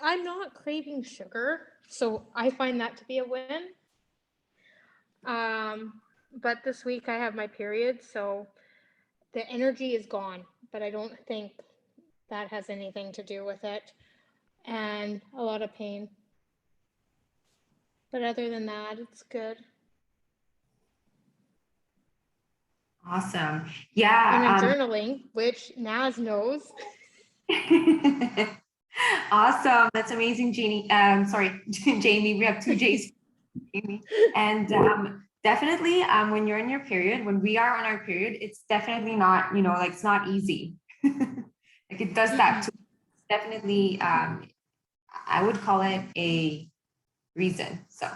I'm not craving sugar, so I find that to be a win. But this week I have my period, so the energy is gone, but I don't think that has anything to do with it. And a lot of pain. But other than that, it's good. Awesome. And Yeah. I'm journaling, which Naz knows. Awesome. That's amazing, Jeannie. Sorry, Jamie. We have two J's, Jamie. And definitely, when you're in your period, when we are on our period, it's definitely not, like it's not easy. Like it does that too. Definitely, I would call it a reason. So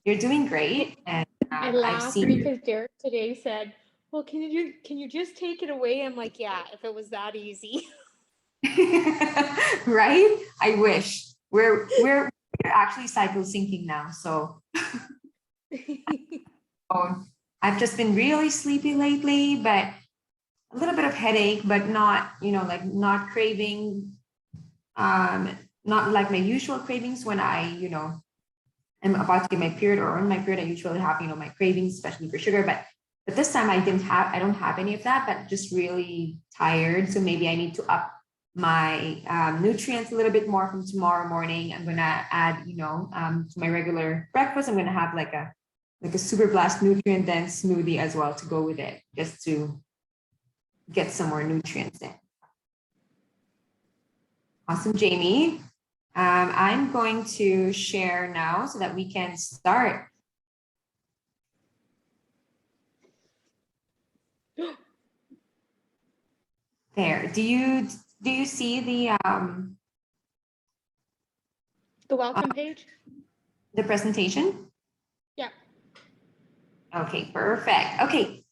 you're doing great, and I I've laughed seen. because Derek today said, "Well, can you just take it away?" I'm like, "Yeah, if it was that easy." Right? I wish we're actually cycle syncing now. So I've just been really sleepy lately, but a little bit of headache, but not, like not craving, not like my usual cravings when I, am about to get my period or on my period. I usually have, my cravings, especially for sugar, but this time I don't have any of that, but just really tired. So maybe I need to up my nutrients a little bit more from tomorrow morning. I'm gonna add, to my regular breakfast. I'm gonna have like a super blast nutrient dense smoothie as well to go with it, just to get some more nutrients in. Awesome, Jamie. I'm going to share now so that we can start. There. Do you see the welcome page? The presentation? Yeah. Okay, perfect. Okay.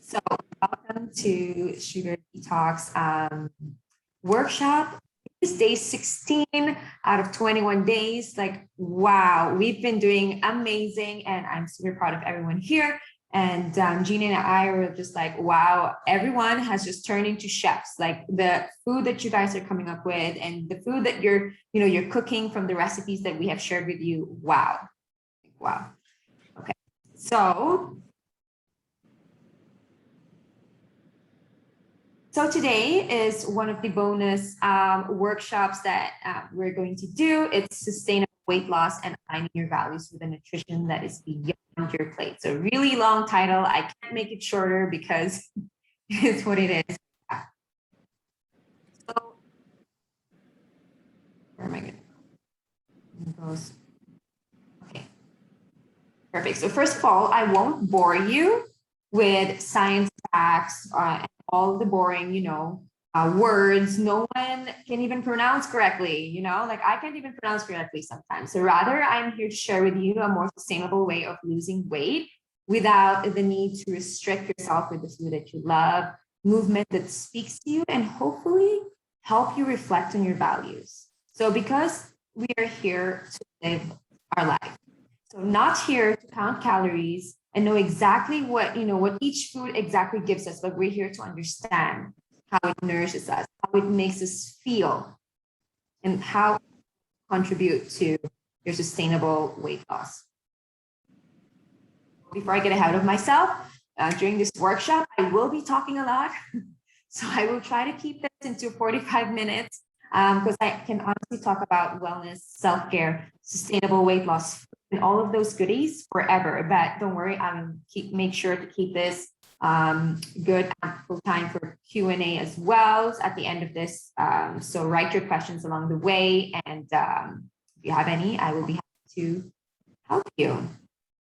So welcome to Sugar Detox workshop. It's day 16 out of 21 days. Like, wow, we've been doing amazing, and I'm super proud of everyone here. And Gina and I were just like, wow, everyone has just turned into chefs. Like the food that you guys are coming up with and the food that you're cooking from the recipes that we have shared with you. Wow. Wow. Okay. So today is one of the bonus workshops that we're going to do. It's sustainable weight loss and aligning your values with a nutrition that is beyond your plate. So really long title. I can't make it shorter because it's what it is. So where am I going to go? Okay. Perfect. So first of all, I won't bore you with science facts and all the boring, words no one can even pronounce correctly, like I can't even pronounce correctly sometimes. So rather, I'm here to share with you a more sustainable way of losing weight without the need to restrict yourself with the food that you love, movement that speaks to you, and hopefully help you reflect on your values. So because we are here to live our life. So not here to count calories and know exactly what each food exactly gives us, but we're here to understand how it nourishes us, how it makes us feel, and how it contribute to your sustainable weight loss. Before I get ahead of myself, during this workshop, I will be talking a lot. So I will try to keep this into 45 minutes because I can honestly talk about wellness, self-care, sustainable weight loss, and all of those goodies forever. But don't worry, I will make sure to keep this good ample time for Q&A as well at the end of this. So write your questions along the way, and if you have any, I will be happy to help you.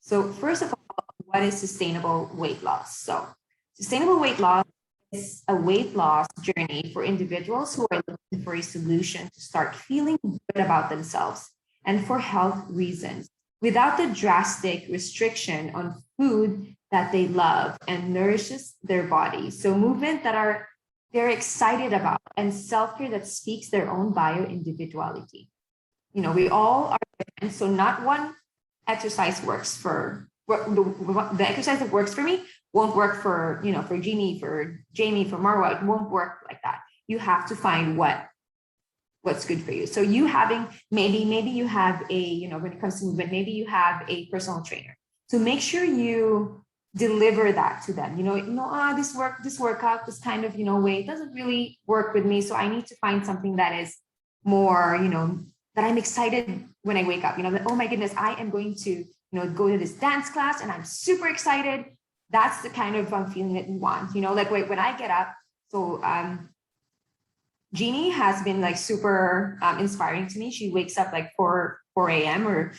So first of all, what is sustainable weight loss? So sustainable weight loss is a weight loss journey for individuals who are looking for a solution to start feeling good about themselves and for health reasons, without the drastic restriction on food that they love and nourishes their body. So movement that they're excited about, and self-care that speaks their own bio-individuality. We all are different, so not one exercise works for the exercise that works for me won't work for for Jeannie, for Jamie, for Marwa. It won't work like that. You have to find what what's good for you. So you having, maybe you have a, you know, when it comes to movement, maybe you have a personal trainer. So make sure you deliver that to them. This workout, this kind of, way, it doesn't really work with me. So I need to find something that is more, that I'm excited when I wake up, that, oh my goodness, I am going to, go to this dance class and I'm super excited. That's the kind of feeling that you want, like when I get up. So Jeannie has been like super inspiring to me. She wakes up like 4 a.m. or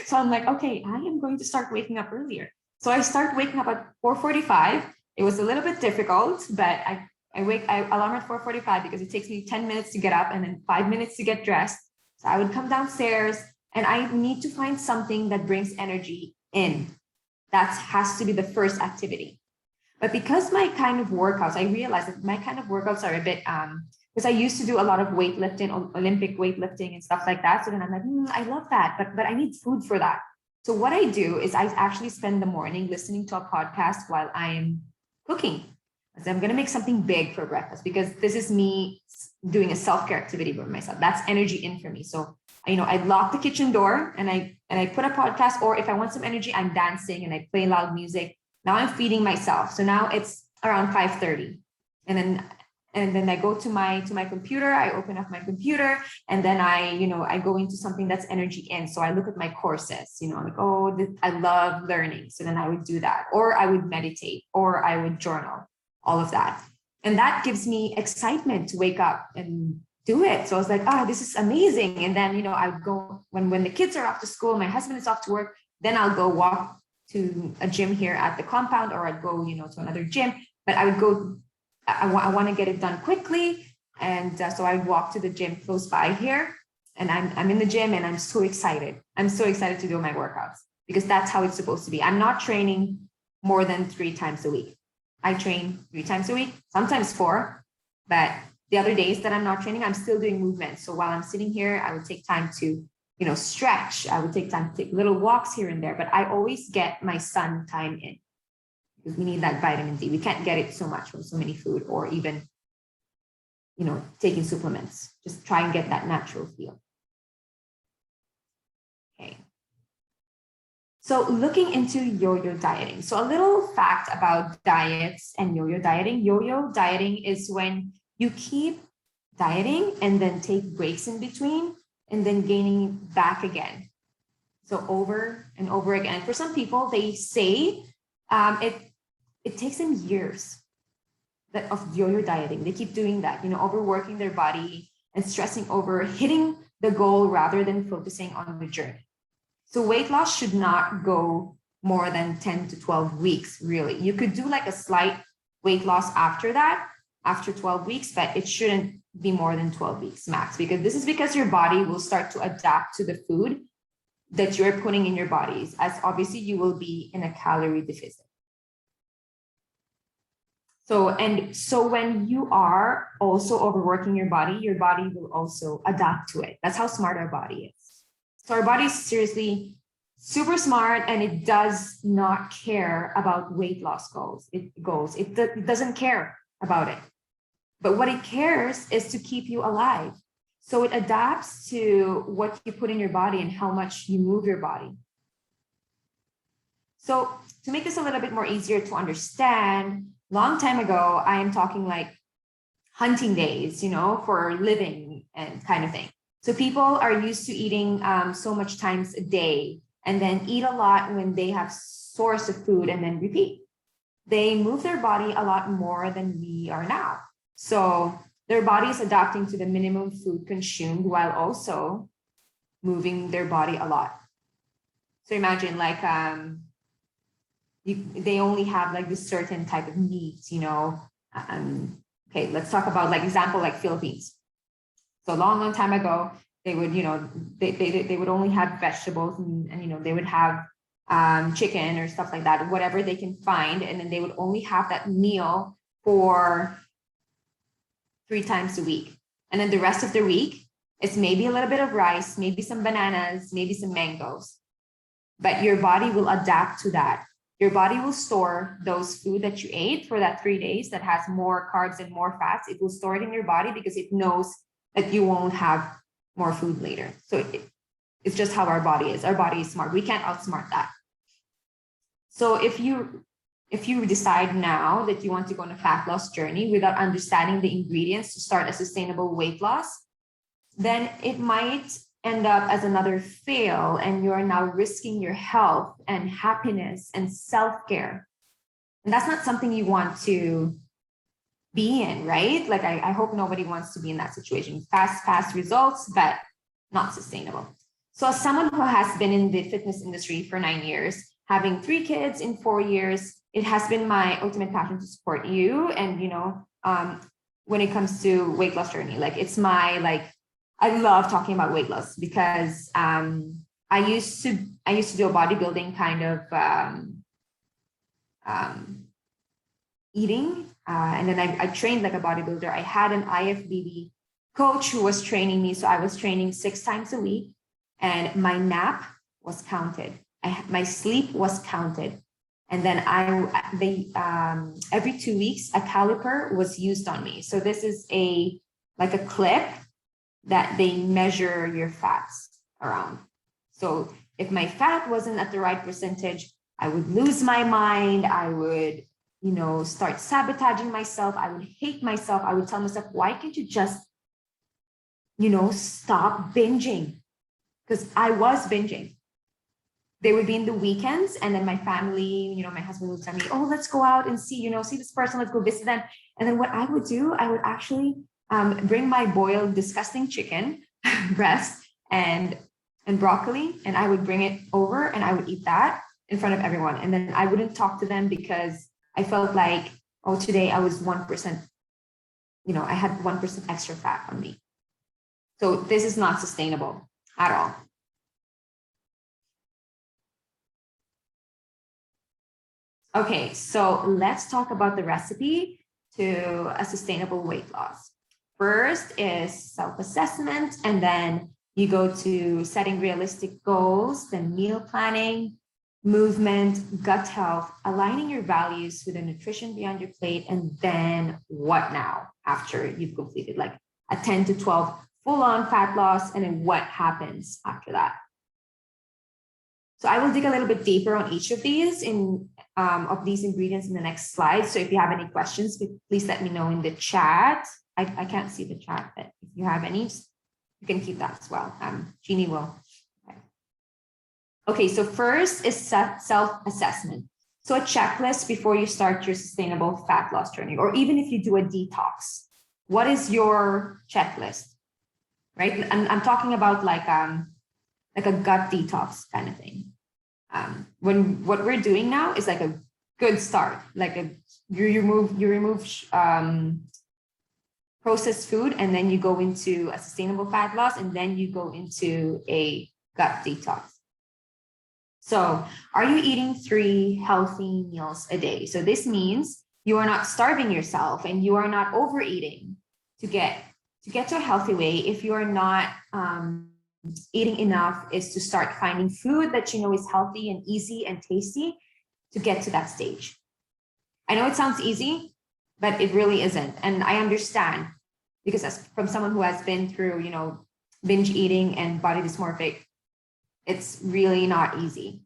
so I'm like, okay, I am going to start waking up earlier. So I start waking up at 4:45. It was a little bit difficult, but I alarm at 4:45 because it takes me 10 minutes to get up and then 5 minutes to get dressed. So I would come downstairs and I need to find something that brings energy in. That has to be the first activity. But because my kind of workouts, I realized that my kind of workouts are a bit, because I used to do a lot of weightlifting, Olympic weightlifting and stuff like that. So then I'm like, I love that, but I need food for that. So what I do is I actually spend the morning listening to a podcast while I am cooking. So I'm going to make something big for breakfast because this is me doing a self-care activity for myself. That's energy in for me. So, I lock the kitchen door and I put a podcast, or if I want some energy, I'm dancing and I play loud music. Now I'm feeding myself. So now it's around 5:30. And then I go to my computer, I open up my computer, and then I go into something that's energy in. So I look at my courses, like, I love learning. So then I would do that, or I would meditate, or I would journal, all of that. And that gives me excitement to wake up and do it. So I was like, this is amazing. And then, I would go when the kids are off to school, my husband is off to work, then I'll go walk to a gym here at the compound, or I'd go, to another gym, but I would go, I want to get it done quickly. And so I walk to the gym close by here, and I'm in the gym and I'm so excited. I'm so excited to do my workouts because that's how it's supposed to be. I'm not training more than 3 times a week. I train 3 times a week, sometimes 4, but the other days that I'm not training, I'm still doing movement. So while I'm sitting here, I would take time to, stretch. I would take time to take little walks here and there, but I always get my sun time in because we need that vitamin D. We can't get it so much from so many food or even, taking supplements. Just try and get that natural feel. Okay. So looking into yo-yo dieting. So a little fact about diets and yo-yo dieting. Yo-yo dieting is when you keep dieting and then take breaks in between and then gaining back again. So over and over again. For some people, they say it takes them years of yo-yo dieting. They keep doing that, overworking their body and stressing over hitting the goal rather than focusing on the journey. So weight loss should not go more than 10 to 12 weeks, really. You could do like a slight weight loss after that, after 12 weeks, but it shouldn't be more than 12 weeks max, because your body will start to adapt to the food that you're putting in your bodies, as obviously you will be in a calorie deficit. So when you are also overworking your body will also adapt to it. That's how smart our body is. So our body is seriously super smart, and it does not care about weight loss goals. It doesn't care about it. But what it cares is to keep you alive. So it adapts to what you put in your body and how much you move your body. So to make this a little bit more easier to understand, long time ago, I am talking like hunting days, for living and kind of thing. So people are used to eating so much times a day and then eat a lot when they have source of food and then repeat. They move their body a lot more than we are now. So their body is adapting to the minimum food consumed while also moving their body a lot. So imagine like they only have like this certain type of meat, okay, let's talk about like example like Philippines. So long time ago, they would, they would only have vegetables and they would have chicken or stuff like that, whatever they can find. And then they would only have that meal for 3 times a week. And then the rest of the week, it's maybe a little bit of rice, maybe some bananas, maybe some mangoes. But your body will adapt to that. Your body will store those food that you ate for that 3 days that has more carbs and more fats. It will store it in your body because it knows that you won't have more food later. So it's just how our body is. Our body is smart. We can't outsmart that. So if you decide now that you want to go on a fat loss journey without understanding the ingredients to start a sustainable weight loss, then it might end up as another fail, and you're now risking your health and happiness and self-care. And that's not something you want to be in, right? Like I hope nobody wants to be in that situation. Fast results, but not sustainable. So as someone who has been in the fitness industry for 9 years, having 3 kids in 4 years, it has been my ultimate passion to support you. And, when it comes to weight loss journey, like it's my, like, I love talking about weight loss because I used to do a bodybuilding kind of eating. And then I trained like a bodybuilder. I had an IFBB coach who was training me. So I was training 6 times a week, and my nap was counted. My sleep was counted. And then every 2 weeks, a caliper was used on me. So this is like a clip that they measure your fats around. So if my fat wasn't at the right percentage, I would lose my mind. I would, start sabotaging myself. I would hate myself. I would tell myself, why can't you just, stop binging? Because I was binging. They would be in the weekends, and then my family, my husband would tell me, oh, let's go out and see this person, let's go visit them. And then what I would do, I would actually bring my boiled, disgusting chicken breast and broccoli, and I would bring it over and I would eat that in front of everyone. And then I wouldn't talk to them because I felt like, oh, today I was 1%, I had 1% extra fat on me. So this is not sustainable at all. Okay, so let's talk about the recipe to a sustainable weight loss. First is self-assessment, and then you go to setting realistic goals, then meal planning, movement, gut health, aligning your values with the nutrition beyond your plate, and then what now after you've completed like a 10 to 12 full-on fat loss, and then what happens after that. So I will dig a little bit deeper on each of these of these ingredients in the next slide. So if you have any questions, please let me know in the chat. I can't see the chat, but if you have any, you can keep that as well. Jeannie will. Okay, so first is self-assessment. So a checklist before you start your sustainable fat loss journey, or even if you do a detox. What is your checklist, right? I'm talking about like a gut detox kind of thing. When what we're doing now is like a good start, like you remove processed food, and then you go into a sustainable fat loss, and then you go into a gut detox. So are you eating 3 healthy meals a day? So this means you are not starving yourself, and you are not overeating to get to a healthy weight. If you are not eating enough, is to start finding food that is healthy and easy and tasty to get to that stage. I know it sounds easy, but it really isn't. And I understand, because from someone who has been through, binge eating and body dysmorphic, it's really not easy.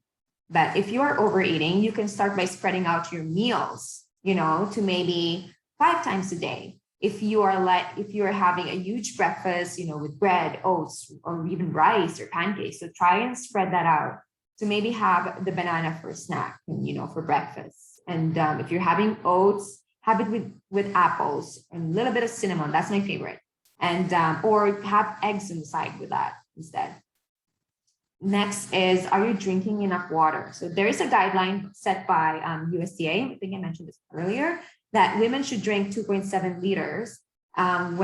But if you are overeating, you can start by spreading out your meals, to maybe 5 times a day. If you are having a huge breakfast, with bread, oats, or even rice or pancakes, so try and spread that out. So maybe have the banana for a snack, for breakfast. And if you're having oats, have it with apples and a little bit of cinnamon. That's my favorite. And or have eggs inside with that instead. Next is, are you drinking enough water? So there is a guideline set by USDA. I think I mentioned this earlier, that women should drink 2.7 liters and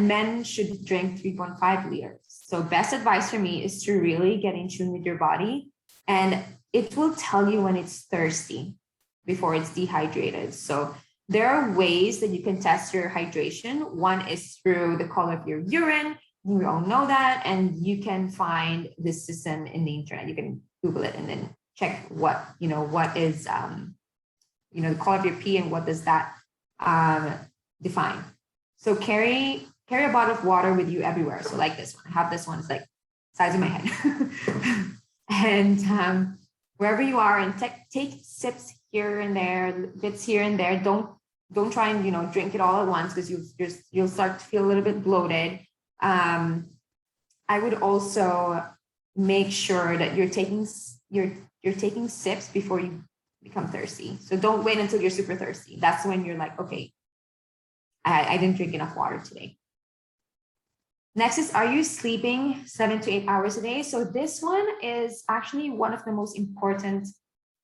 men should drink 3.5 liters. So best advice for me is to really get in tune with your body, and it will tell you when it's thirsty before it's dehydrated. So there are ways that you can test your hydration. One is through the color of your urine. We all know that, and you can find this system in the internet. You can Google it and then check what is the color of your pee and what does that define. So carry carry a bottle of water with you everywhere. So like this one, I have this one, it's like size of my head. And wherever you are, and take sips here and there, bits here and there. Don't try and, you know, drink it all at once, because you'll start to feel a little bit bloated. I would also make sure that you're taking sips before you become thirsty. So don't wait until you're super thirsty. That's when you're like, okay, I didn't drink enough water today. Next is, are you sleeping 7 to 8 hours a day? So this one is actually one of the most important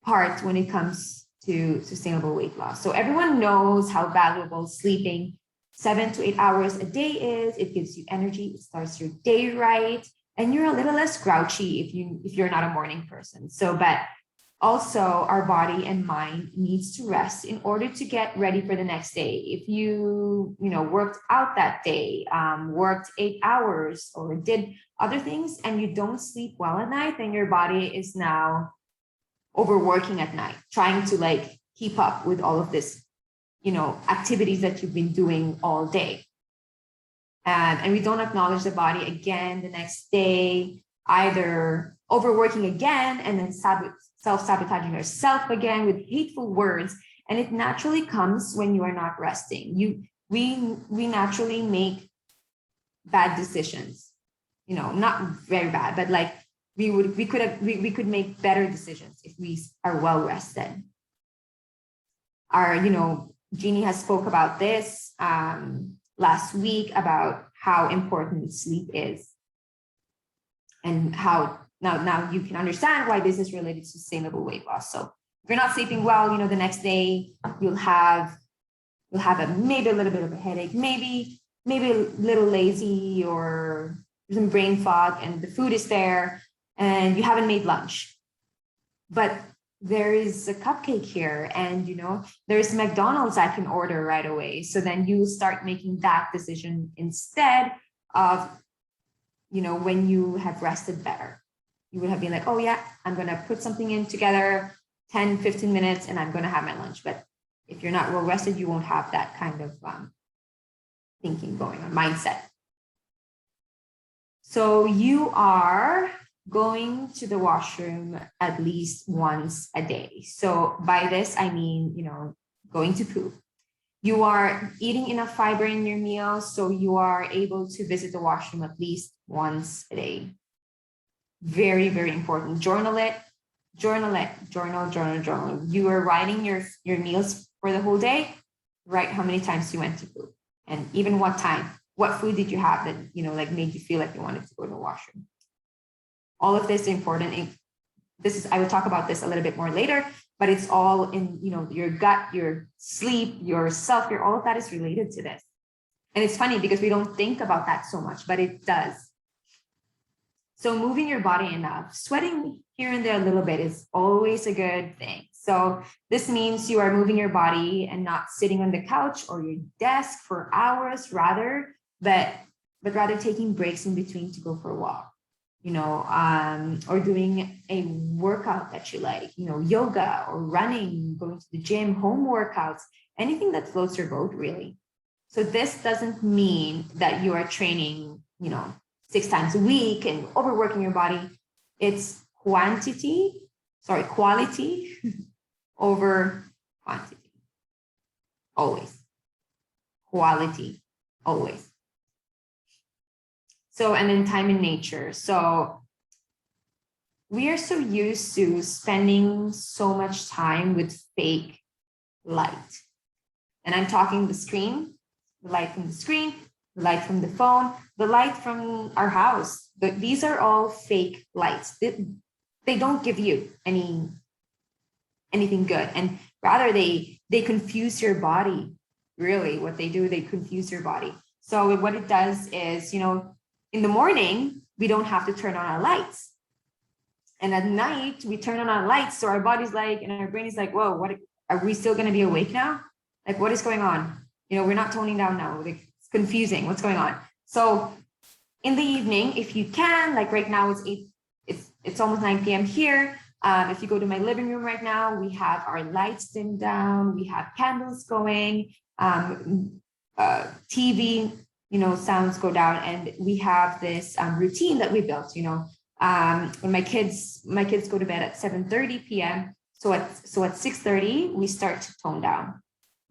parts when it comes to sustainable weight loss. So everyone knows how valuable sleeping 7 to 8 hours a day is. It gives you energy, it starts your day right, and you're a little less grouchy if you're not a morning person. So, but also our body and mind needs to rest in order to get ready for the next day. If you worked out that day, worked 8 hours or did other things, and you don't sleep well at night, then your body is now overworking at night, trying to like keep up with all of this, activities that you've been doing all day. And we don't acknowledge the body again the next day, either overworking again and then self-sabotaging yourself again with hateful words. And it naturally comes when you are not resting. We naturally make bad decisions, not very bad, but like we could make better decisions if we are well rested. Jeannie has spoke about this last week about how important sleep is, and how now you can understand why this is related to sustainable weight loss. So if you're not sleeping well, the next day you'll have maybe a little bit of a headache, maybe a little lazy, or some brain fog, and the food is there and you haven't made lunch, but there is a cupcake here, and there's McDonald's I can order right away. So then you start making that decision instead of when you have rested better. You would have been like, oh yeah, I'm going to put something in together, 10, 15 minutes, and I'm going to have my lunch. But if you're not well rested, you won't have that kind of thinking going on, mindset. So you are going to the washroom at least once a day. So by this, I mean, going to poop. You are eating enough fiber in your meals, so you are able to visit the washroom at least once a day. Very, very important. Journal it. Journal. You are writing your meals for the whole day. Write how many times you went to poop, and even what time. What food did you have that made you feel like you wanted to go to the washroom? All of this is important. I will talk about this a little bit more later, but it's all in your gut, your sleep, your self-care. All of that is related to this. And it's funny because we don't think about that so much, but it does. So moving your body enough, sweating here and there a little bit is always a good thing. So this means you are moving your body and not sitting on the couch or your desk for hours, but rather taking breaks in between to go for a walk, or doing a workout that you like, yoga or running, going to the gym, home workouts, anything that floats your boat, really. So this doesn't mean that you are training, 6 times a week and overworking your body. It's quality over quantity. Always. Quality, always. So, and then time in nature. So we are so used to spending so much time with fake light. And I'm talking the screen, the light from the screen, the light from the phone, the light from our house. These are all fake lights. They don't give you anything good. And rather they confuse your body. Really, what they do, they confuse your body. So what it does is, in the morning, we don't have to turn on our lights. And at night, we turn on our lights. So our body's and our brain is like, whoa, what are we still going to be awake now? Like, what is going on? We're not toning down now. It's confusing. What's going on? So in the evening, if you can, like right now it's almost 9 p.m. here. If you go to my living room right now, we have our lights dimmed down. We have candles going, TV, sounds go down, and we have this routine that we built, when my kids go to bed at 7:30 p.m. So at 6:30, we start to tone down.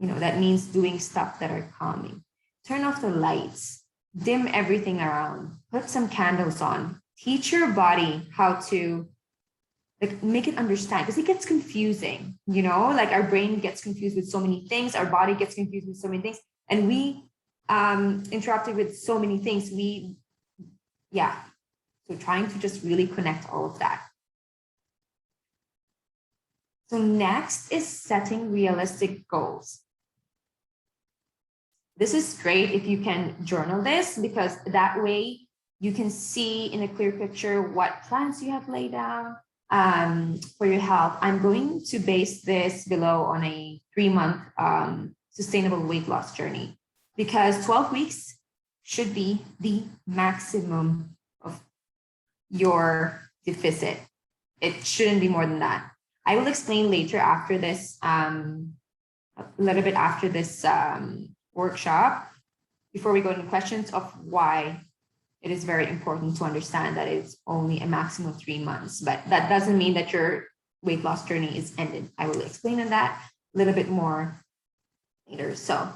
That means doing stuff that are calming. Turn off the lights, dim everything around, put some candles on, teach your body how to make it understand, because it gets confusing, like our brain gets confused with so many things, our body gets confused with so many things, and we interrupted with so many things. So trying to just really connect all of that. So next is setting realistic goals. This is great if you can journal this, because that way you can see in a clear picture what plans you have laid down for your health. I'm going to base this below on a 3-month sustainable weight loss journey, because 12 weeks should be the maximum of your deficit. It shouldn't be more than that. I will explain later after this, a little bit after this workshop, before we go into questions, of why it is very important to understand that it's only a maximum of 3 months. But that doesn't mean that your weight loss journey is ended. I will explain on that a little bit more later. So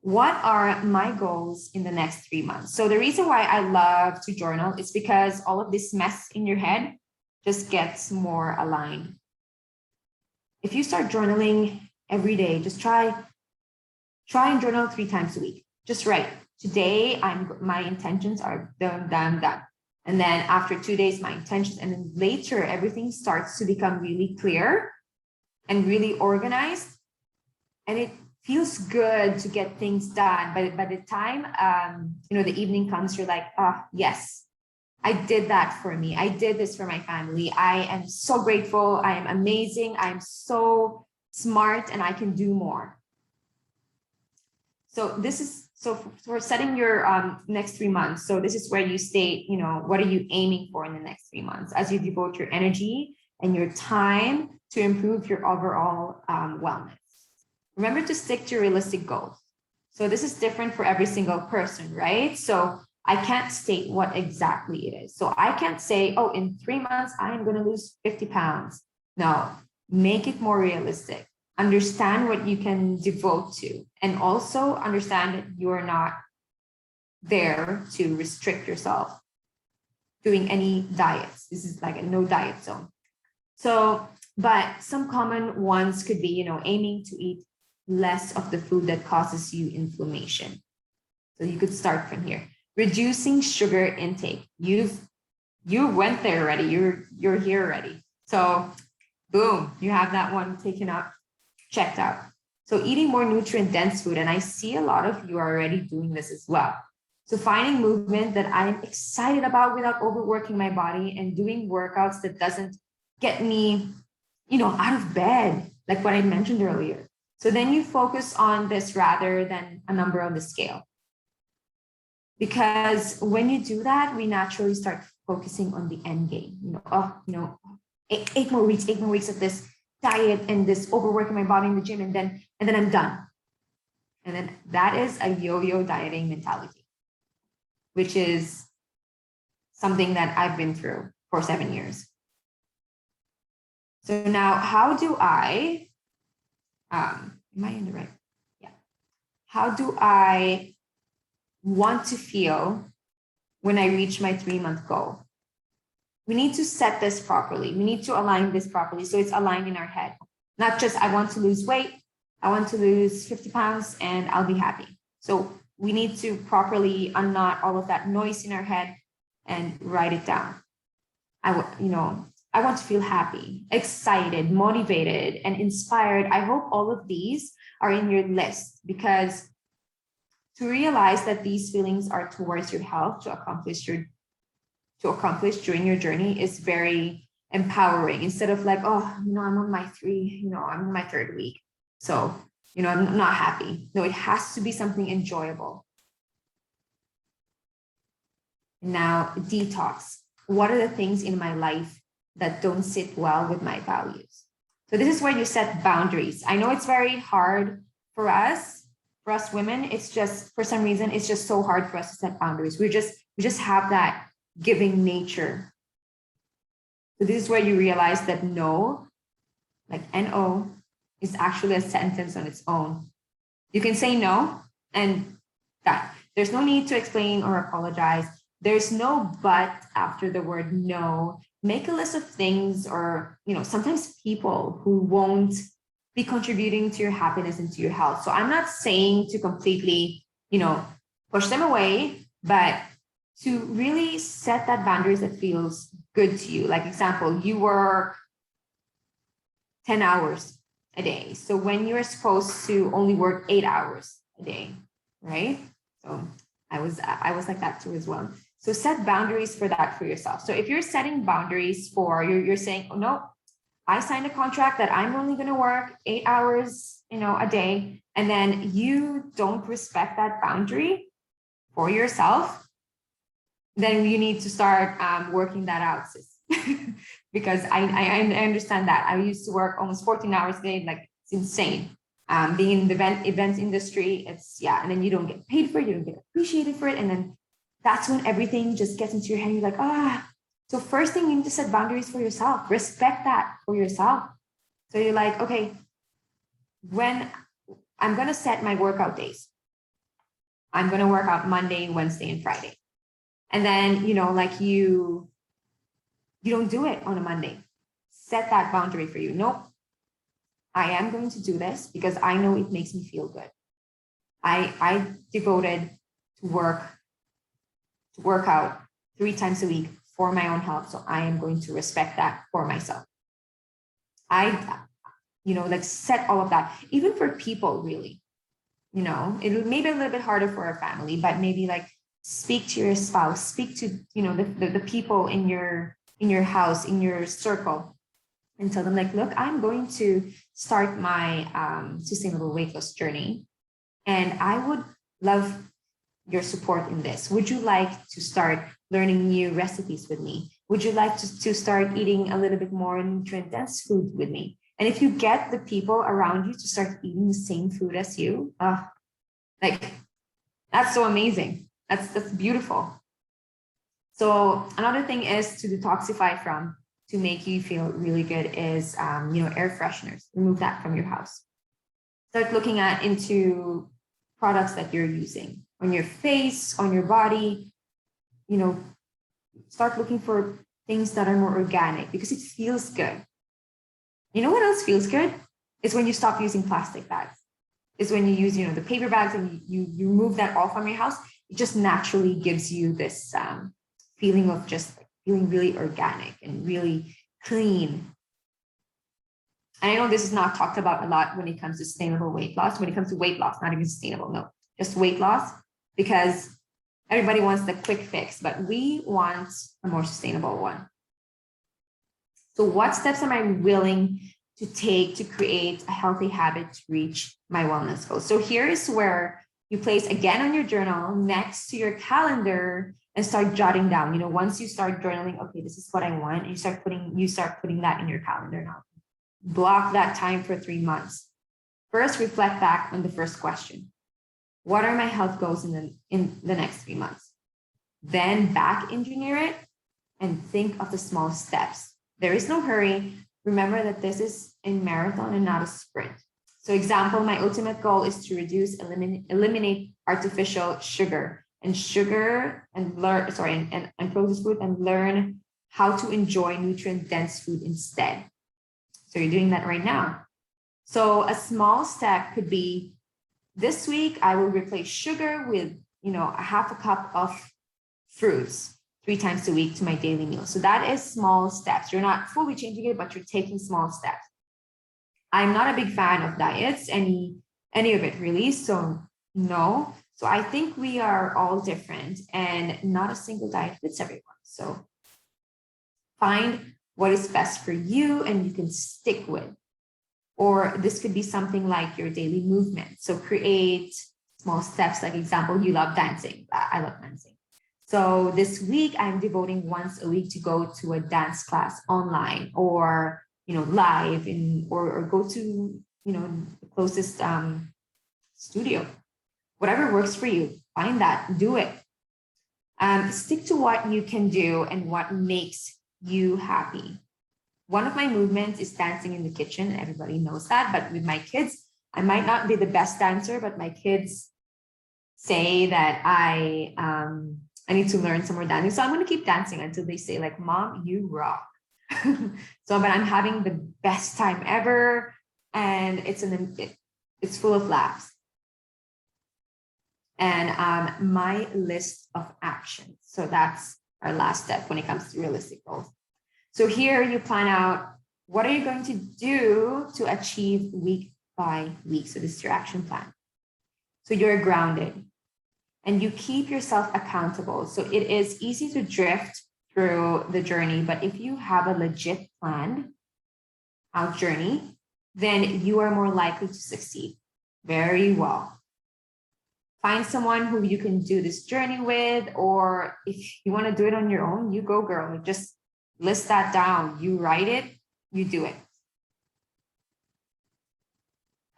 what are my goals in the next 3 months? So the reason why I love to journal is because all of this mess in your head just gets more aligned. If you start journaling every day, just try and journal 3 times a week. Just write, today my intentions are done. And then after 2 days, my intentions, and then later everything starts to become really clear and really organized. And it feels good to get things done. But by the time the evening comes, you're like, yes, I did that for me. I did this for my family. I am so grateful. I am amazing. I'm so smart, and I can do more. So for setting your next 3 months. So this is where you state, what are you aiming for in the next 3 months as you devote your energy and your time to improve your overall wellness. Remember to stick to realistic goals. So this is different for every single person, right? So I can't state what exactly it is. So I can't say, in 3 months, I am going to lose 50 pounds. No, make it more realistic. Understand what you can devote to, and also understand that you are not there to restrict yourself doing any diets. This is like a no diet zone. So, but some common ones could be, aiming to eat less of the food that causes you inflammation. So you could start from here. Reducing sugar intake. You went there already. You're here already. So boom, you have that one taken up, checked out. So eating more nutrient dense food. And I see a lot of you are already doing this as well. So finding movement that I'm excited about without overworking my body, and doing workouts that doesn't get me, out of bed, like what I mentioned earlier. So then you focus on this rather than a number on the scale. Because when you do that, we naturally start focusing on the end game. 8 more weeks of this diet and this overworking my body in the gym, and then I'm done. And then that is a yo-yo dieting mentality, which is something that I've been through for 7 years. So now, how do I, am I in the right? Yeah. How do I want to feel when I reach my 3-month goal? We need to set this properly. We need to align this properly so it's aligned in our head. Not just, I want to lose weight, I want to lose 50 pounds and I'll be happy. So we need to properly unknot all of that noise in our head and write it down. I want to feel happy, excited, motivated, and inspired. I hope all of these are in your list, because to realize that these feelings are towards your health to accomplish during your journey is very empowering. Instead of like, I'm on my I'm on my 3rd week. So, I'm not happy. No, it has to be something enjoyable. Now, detox. What are the things in my life that don't sit well with my values? So this is where you set boundaries. I know it's very hard for us for us women, it's just, for some reason, it's just so hard for us to set boundaries. We just have that giving nature. So this is where you realize that no, like no, is actually a sentence on its own. You can say no, and that there's no need to explain or apologize. There's no but after the word no. Make a list of things, or sometimes people who won't be contributing to your happiness and to your health. So I'm not saying to completely, push them away, but to really set that boundaries that feels good to you. Like example, you work 10 hours a day. So when you're supposed to only work 8 hours a day, right? So I was like that too as well. So set boundaries for that for yourself. So if you're setting boundaries for you're saying, oh no, I signed a contract that I'm only going to work 8 hours, a day, and then you don't respect that boundary for yourself, then you need to start working that out, sis. Because I understand that. I used to work almost 14 hours a day, like it's insane. Being in the event industry, and then you don't get paid for it, you don't get appreciated for it, and then that's when everything just gets into your head. You're like, So first thing, you need to set boundaries for yourself. Respect that for yourself. So you're like, okay, when I'm gonna set my workout days, I'm gonna work out Monday, Wednesday, and Friday. And then, like you don't do it on a Monday. Set that boundary for you. Nope. I am going to do this because I know it makes me feel good. I devoted to work out 3 times a week for my own health. So I am going to respect that for myself. Like set all of that, even for people, really. It may be a little bit harder for a family, but maybe like speak to your spouse, speak to, the people in your house, in your circle, and tell them like, look, I'm going to start my sustainable weight loss journey. And I would love your support in this. Would you like to start learning new recipes with me? Would you like to start eating a little bit more nutrient-dense food with me? And if you get the people around you to start eating the same food as you, that's so amazing. That's beautiful. So another thing is to detoxify from, to make you feel really good is, air fresheners. Remove that from your house. Start looking into products that you're using on your face, on your body. Start looking for things that are more organic because it feels good. You know what else feels good? Is when you stop using plastic bags. Is when you use, the paper bags and you remove that all from your house. It just naturally gives you this feeling of just feeling really organic and really clean. And I know this is not talked about a lot when it comes to sustainable weight loss, when it comes to weight loss, not even sustainable, no, just weight loss, because everybody wants the quick fix, but we want a more sustainable one. So what steps am I willing to take to create a healthy habit to reach my wellness goals? So here is where you place again on your journal next to your calendar and start jotting down. Once you start journaling, okay, this is what I want, and you start putting that in your calendar now. Block that time for 3 months. First, reflect back on the first question. What are my health goals in the next 3 months? Then back engineer it and think of the small steps. There is no hurry. Remember that this is a marathon and not a sprint. So example, my ultimate goal is to eliminate artificial sugar and processed food, and learn how to enjoy nutrient-dense food instead. So you're doing that right now. So a small step could be, this week I will replace sugar with, a half a cup of fruits 3 times a week to my daily meal. So that is small steps. You're not fully changing it, but you're taking small steps. I'm not a big fan of diets, any of it really. So no. So I think we are all different, and not a single diet fits everyone. So find what is best for you and you can stick with. Or this could be something like your daily movement. So create small steps. Like example, you love dancing. I love dancing. So this week I'm devoting once a week to go to a dance class online, or live, or go to the closest studio Whatever works for you, find that, do it. Stick to what you can do and what makes you happy. One of my movements is dancing in the kitchen. Everybody knows that. But with my kids, I might not be the best dancer, but my kids say that I need to learn some more dancing. So I'm going to keep dancing until they say, like, Mom, you rock. So, but I'm having the best time ever. And it's full of laughs. And my list of actions. So that's our last step when it comes to realistic goals. So here you plan out, what are you going to do to achieve week by week? So this is your action plan. So you're grounded and you keep yourself accountable. So it is easy to drift through the journey, but if you have a legit planned out journey, then you are more likely to succeed very well. Find someone who you can do this journey with, or if you want to do it on your own, you go, girl. Just list that down. You write it, you do it.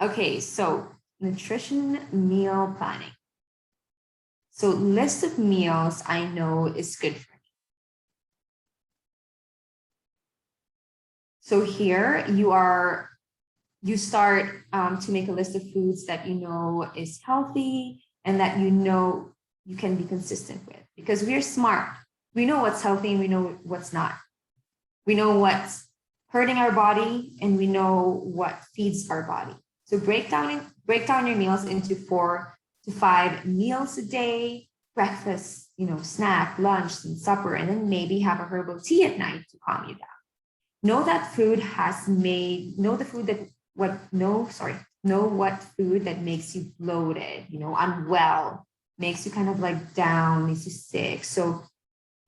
Okay, so nutrition meal planning. So list of meals I know is good for me. So here you start to make a list of foods that you know is healthy and that you know you can be consistent with, because we're smart. We know what's healthy and we know what's not. We know what's hurting our body and we know what feeds our body. So break down your meals into 4 to 5 meals a day, breakfast, snack, lunch, and supper, and then maybe have a herbal tea at night to calm you down. Know what food that makes you bloated, unwell, makes you kind of like down, makes you sick. So,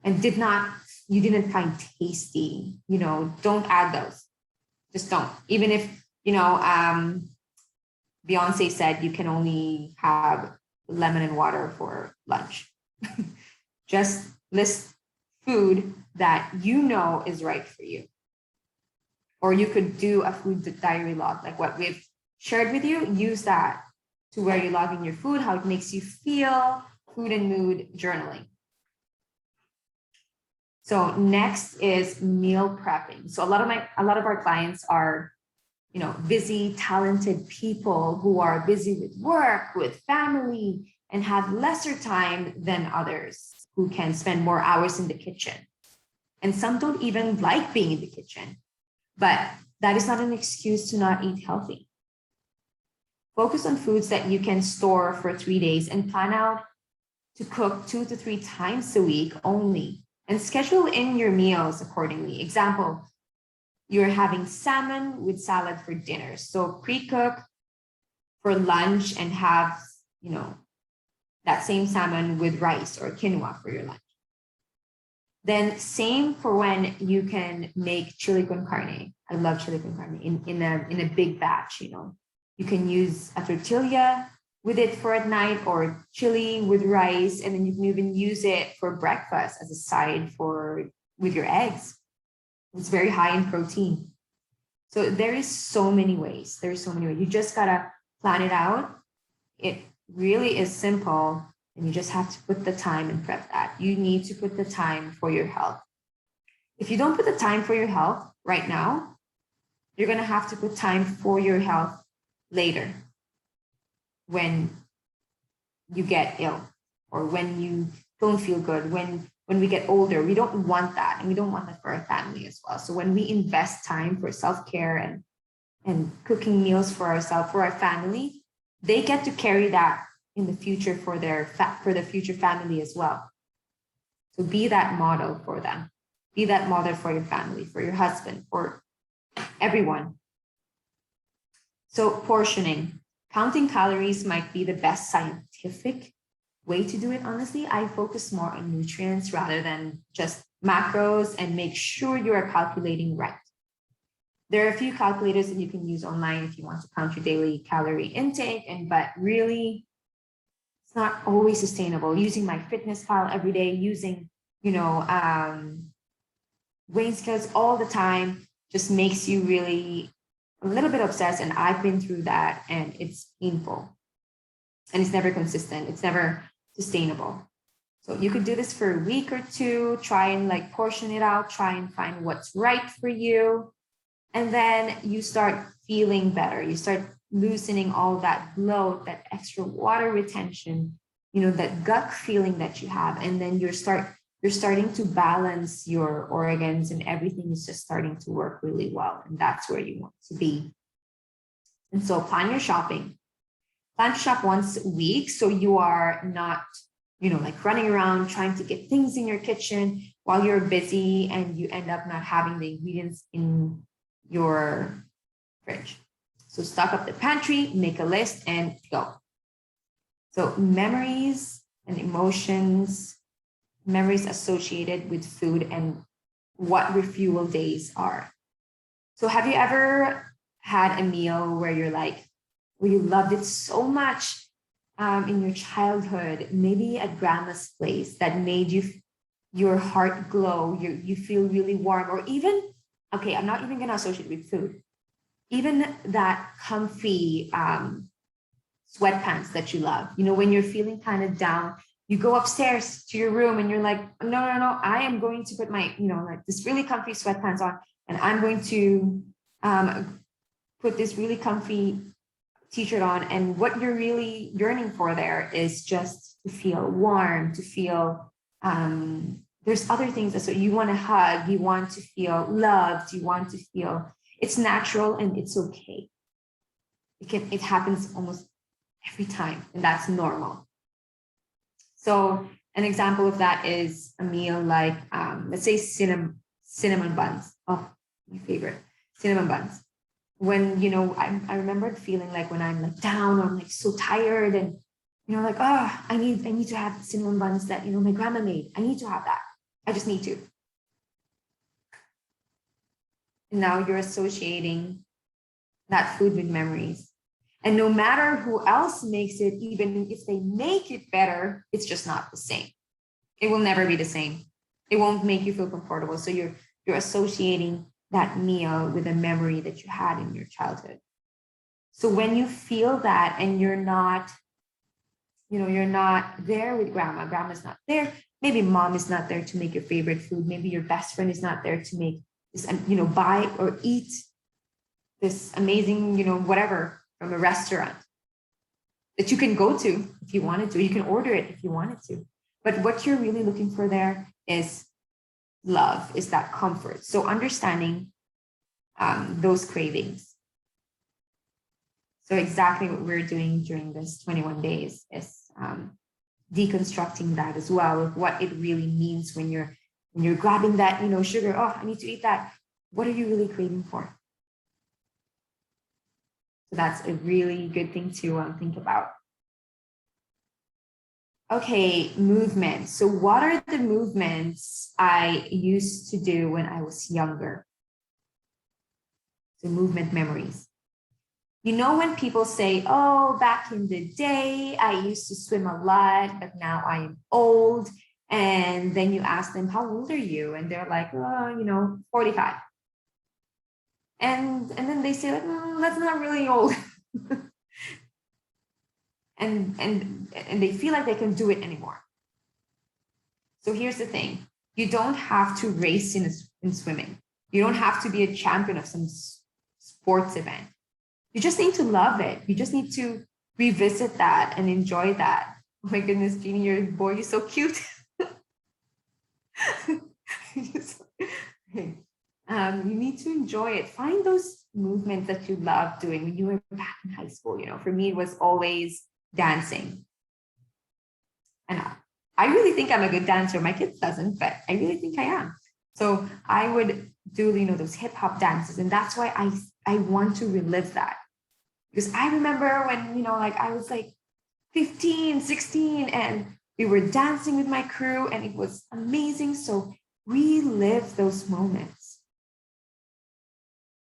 and you didn't find tasty, don't add those. Just don't. Even if, Beyonce said you can only have lemon and water for lunch. Just list food that you know is right for you. Or you could do a food diary log, like what we've shared with you. Use that to where you log in your food, how it makes you feel, food and mood journaling. So next is meal prepping. So a lot of our clients are, busy, talented people who are busy with work, with family, and have lesser time than others who can spend more hours in the kitchen. And some don't even like being in the kitchen. But that is not an excuse to not eat healthy. Focus on foods that you can store for 3 days and plan out to cook 2 to 3 times a week only, and schedule in your meals accordingly. Example, you're having salmon with salad for dinner. So pre-cook for lunch and have, that same salmon with rice or quinoa for your lunch. Then same for when you can make chili con carne. I love chili con carne in a big batch, You can use a tortilla with it for at night, or chili with rice, and then you can even use it for breakfast as a side with your eggs. It's very high in protein. So there is so many ways. You just gotta plan it out. It really is simple. And you just have to put the time and prep that. You need to put the time for your health. If you don't put the time for your health right now, you're going to have to put time for your health later when you get ill or when you don't feel good, when we get older. We don't want that. And we don't want that for our family as well. So when we invest time for self-care and cooking meals for ourselves, for our family, they get to carry that in the future for the future family as well. So be that model for them. Be that model for your family, for your husband, for everyone. So portioning. Counting calories might be the best scientific way to do it, honestly. I focus more on nutrients rather than just macros, and make sure you are calculating right. There are a few calculators that you can use online if you want to count your daily calorie intake, but really, not always sustainable. Using my fitness pal every day, using, weighing scales all the time just makes you really a little bit obsessed. And I've been through that and it's painful. and it's never consistent. It's never sustainable. So you could do this for a week or two, try and like portion it out, try and find what's right for you. And then you start feeling better. You start loosening all that bloat, that extra water retention, that gut feeling that you have. And then you're starting to balance your organs, and everything is just starting to work really well. And that's where you want to be. And so plan your shopping. Plan to shop once a week, so you are not, like running around trying to get things in your kitchen while you're busy, and you end up not having the ingredients in your fridge. So stock up the pantry, make a list, and go. So memories and emotions, memories associated with food, and what refuel days are. So have you ever had a meal where you're like, where you loved it so much in your childhood, maybe at grandma's place, that made your heart glow, you feel really warm, or even, okay, I'm not even going to associate with food, even that comfy sweatpants that you love, when you're feeling kind of down, you go upstairs to your room and you're like, no, I am going to put my, like this really comfy sweatpants on, and I'm going to put this really comfy t-shirt on. And what you're really yearning for there is just to feel warm, to feel, there's other things that, so you want to hug, you want to feel loved, you want to feel, it's natural and it's okay. It happens almost every time, and that's normal. So an example of that is a meal like, let's say cinnamon buns. Oh, my favorite, cinnamon buns. When, I remember feeling like when I'm like down, or I'm like so tired, and, like, oh, I need to have cinnamon buns that, my grandma made. I need to have that. I just need to. And now you're associating that food with memories. And no matter who else makes it, even if they make it better, it's just not the same. It will never be the same. It won't make you feel comfortable. So you're associating that meal with a memory that you had in your childhood. So when you feel that, and you're not there with grandma's not there, maybe mom is not there to make your favorite food, maybe your best friend is not there to make this, buy or eat this amazing, whatever, from a restaurant that you can go to if you wanted to, you can order it if you wanted to. But what you're really looking for there is love, is that comfort. So understanding those cravings. So exactly what we're doing during this 21 days is deconstructing that as well, of what it really means when you're grabbing that, sugar. Oh, I need to eat that. What are you really craving for? So that's a really good thing to think about. Okay, movement. So what are the movements I used to do when I was younger? So movement memories. When people say, oh, back in the day, I used to swim a lot, but now I am old. And then you ask them, how old are you? And they're like, oh, 45. And then they say, like, that's not really old. and they feel like they can do it anymore. So here's the thing. You don't have to race in swimming. You don't have to be a champion of some sports event. You just need to love it. You just need to revisit that and enjoy that. Oh my goodness, Jeannie, your boy is so cute. Okay. You need to enjoy it. Find those movements that you love doing when you were back in high school. For me, it was always dancing. And I really think I'm a good dancer. My kids doesn't, but I really think I am. So I would do, those hip hop dances. And that's why I want to relive that. Because I remember when, I was like 15, 16, and we were dancing with my crew, and it was amazing. So relive those moments.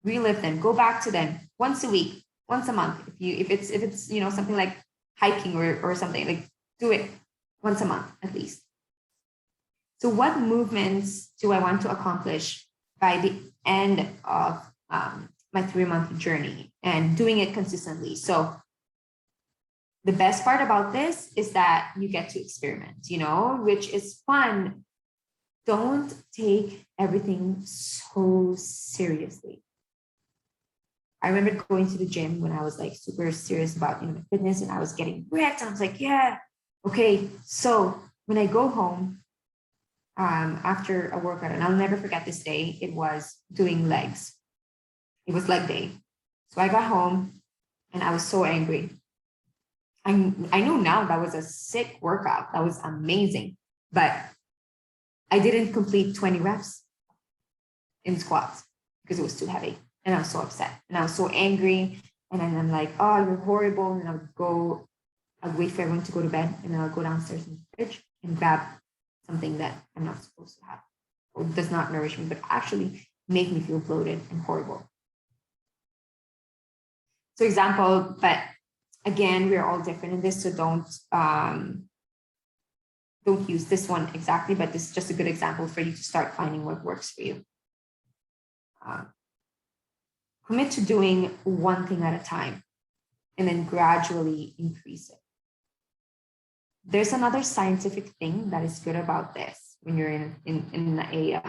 Relive them. Go back to them once a week, once a month. If it's something like hiking or something, like do it once a month at least. So what movements do I want to accomplish by the end of my 3-month journey, and doing it consistently? So The best part about this is that you get to experiment, which is fun. Don't take everything so seriously. I remember going to the gym when I was like super serious about my fitness, and I was getting ripped. And I was like, yeah, okay. So when I go home after a workout, and I'll never forget this day, it was doing legs. It was leg day. So I got home and I was so angry. I know now that was a sick workout. That was amazing. But I didn't complete 20 reps in squats because it was too heavy. And I was so upset and I was so angry. And then I'm like, oh, you're horrible. And I'd wait for everyone to go to bed, and then I'll go downstairs in the fridge and grab something that I'm not supposed to have, or does not nourish me, but actually make me feel bloated and horrible. So example, but again, we're all different in this. So don't use this one exactly, but this is just a good example for you to start finding what works for you. Commit to doing one thing at a time and then gradually increase it. There's another scientific thing that is good about this when you're in a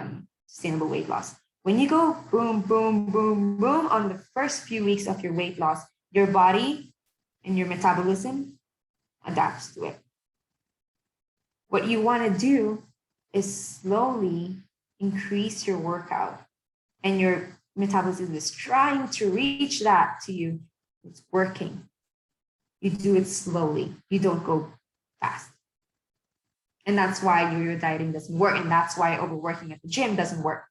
sustainable weight loss. When you go boom, boom, boom, boom on the first few weeks of your weight loss, your body and your metabolism adapts to it. What you want to do is slowly increase your workout, and your metabolism is trying to reach that to you. It's working. You do it slowly. You don't go fast. And that's why your dieting doesn't work. And that's why overworking at the gym doesn't work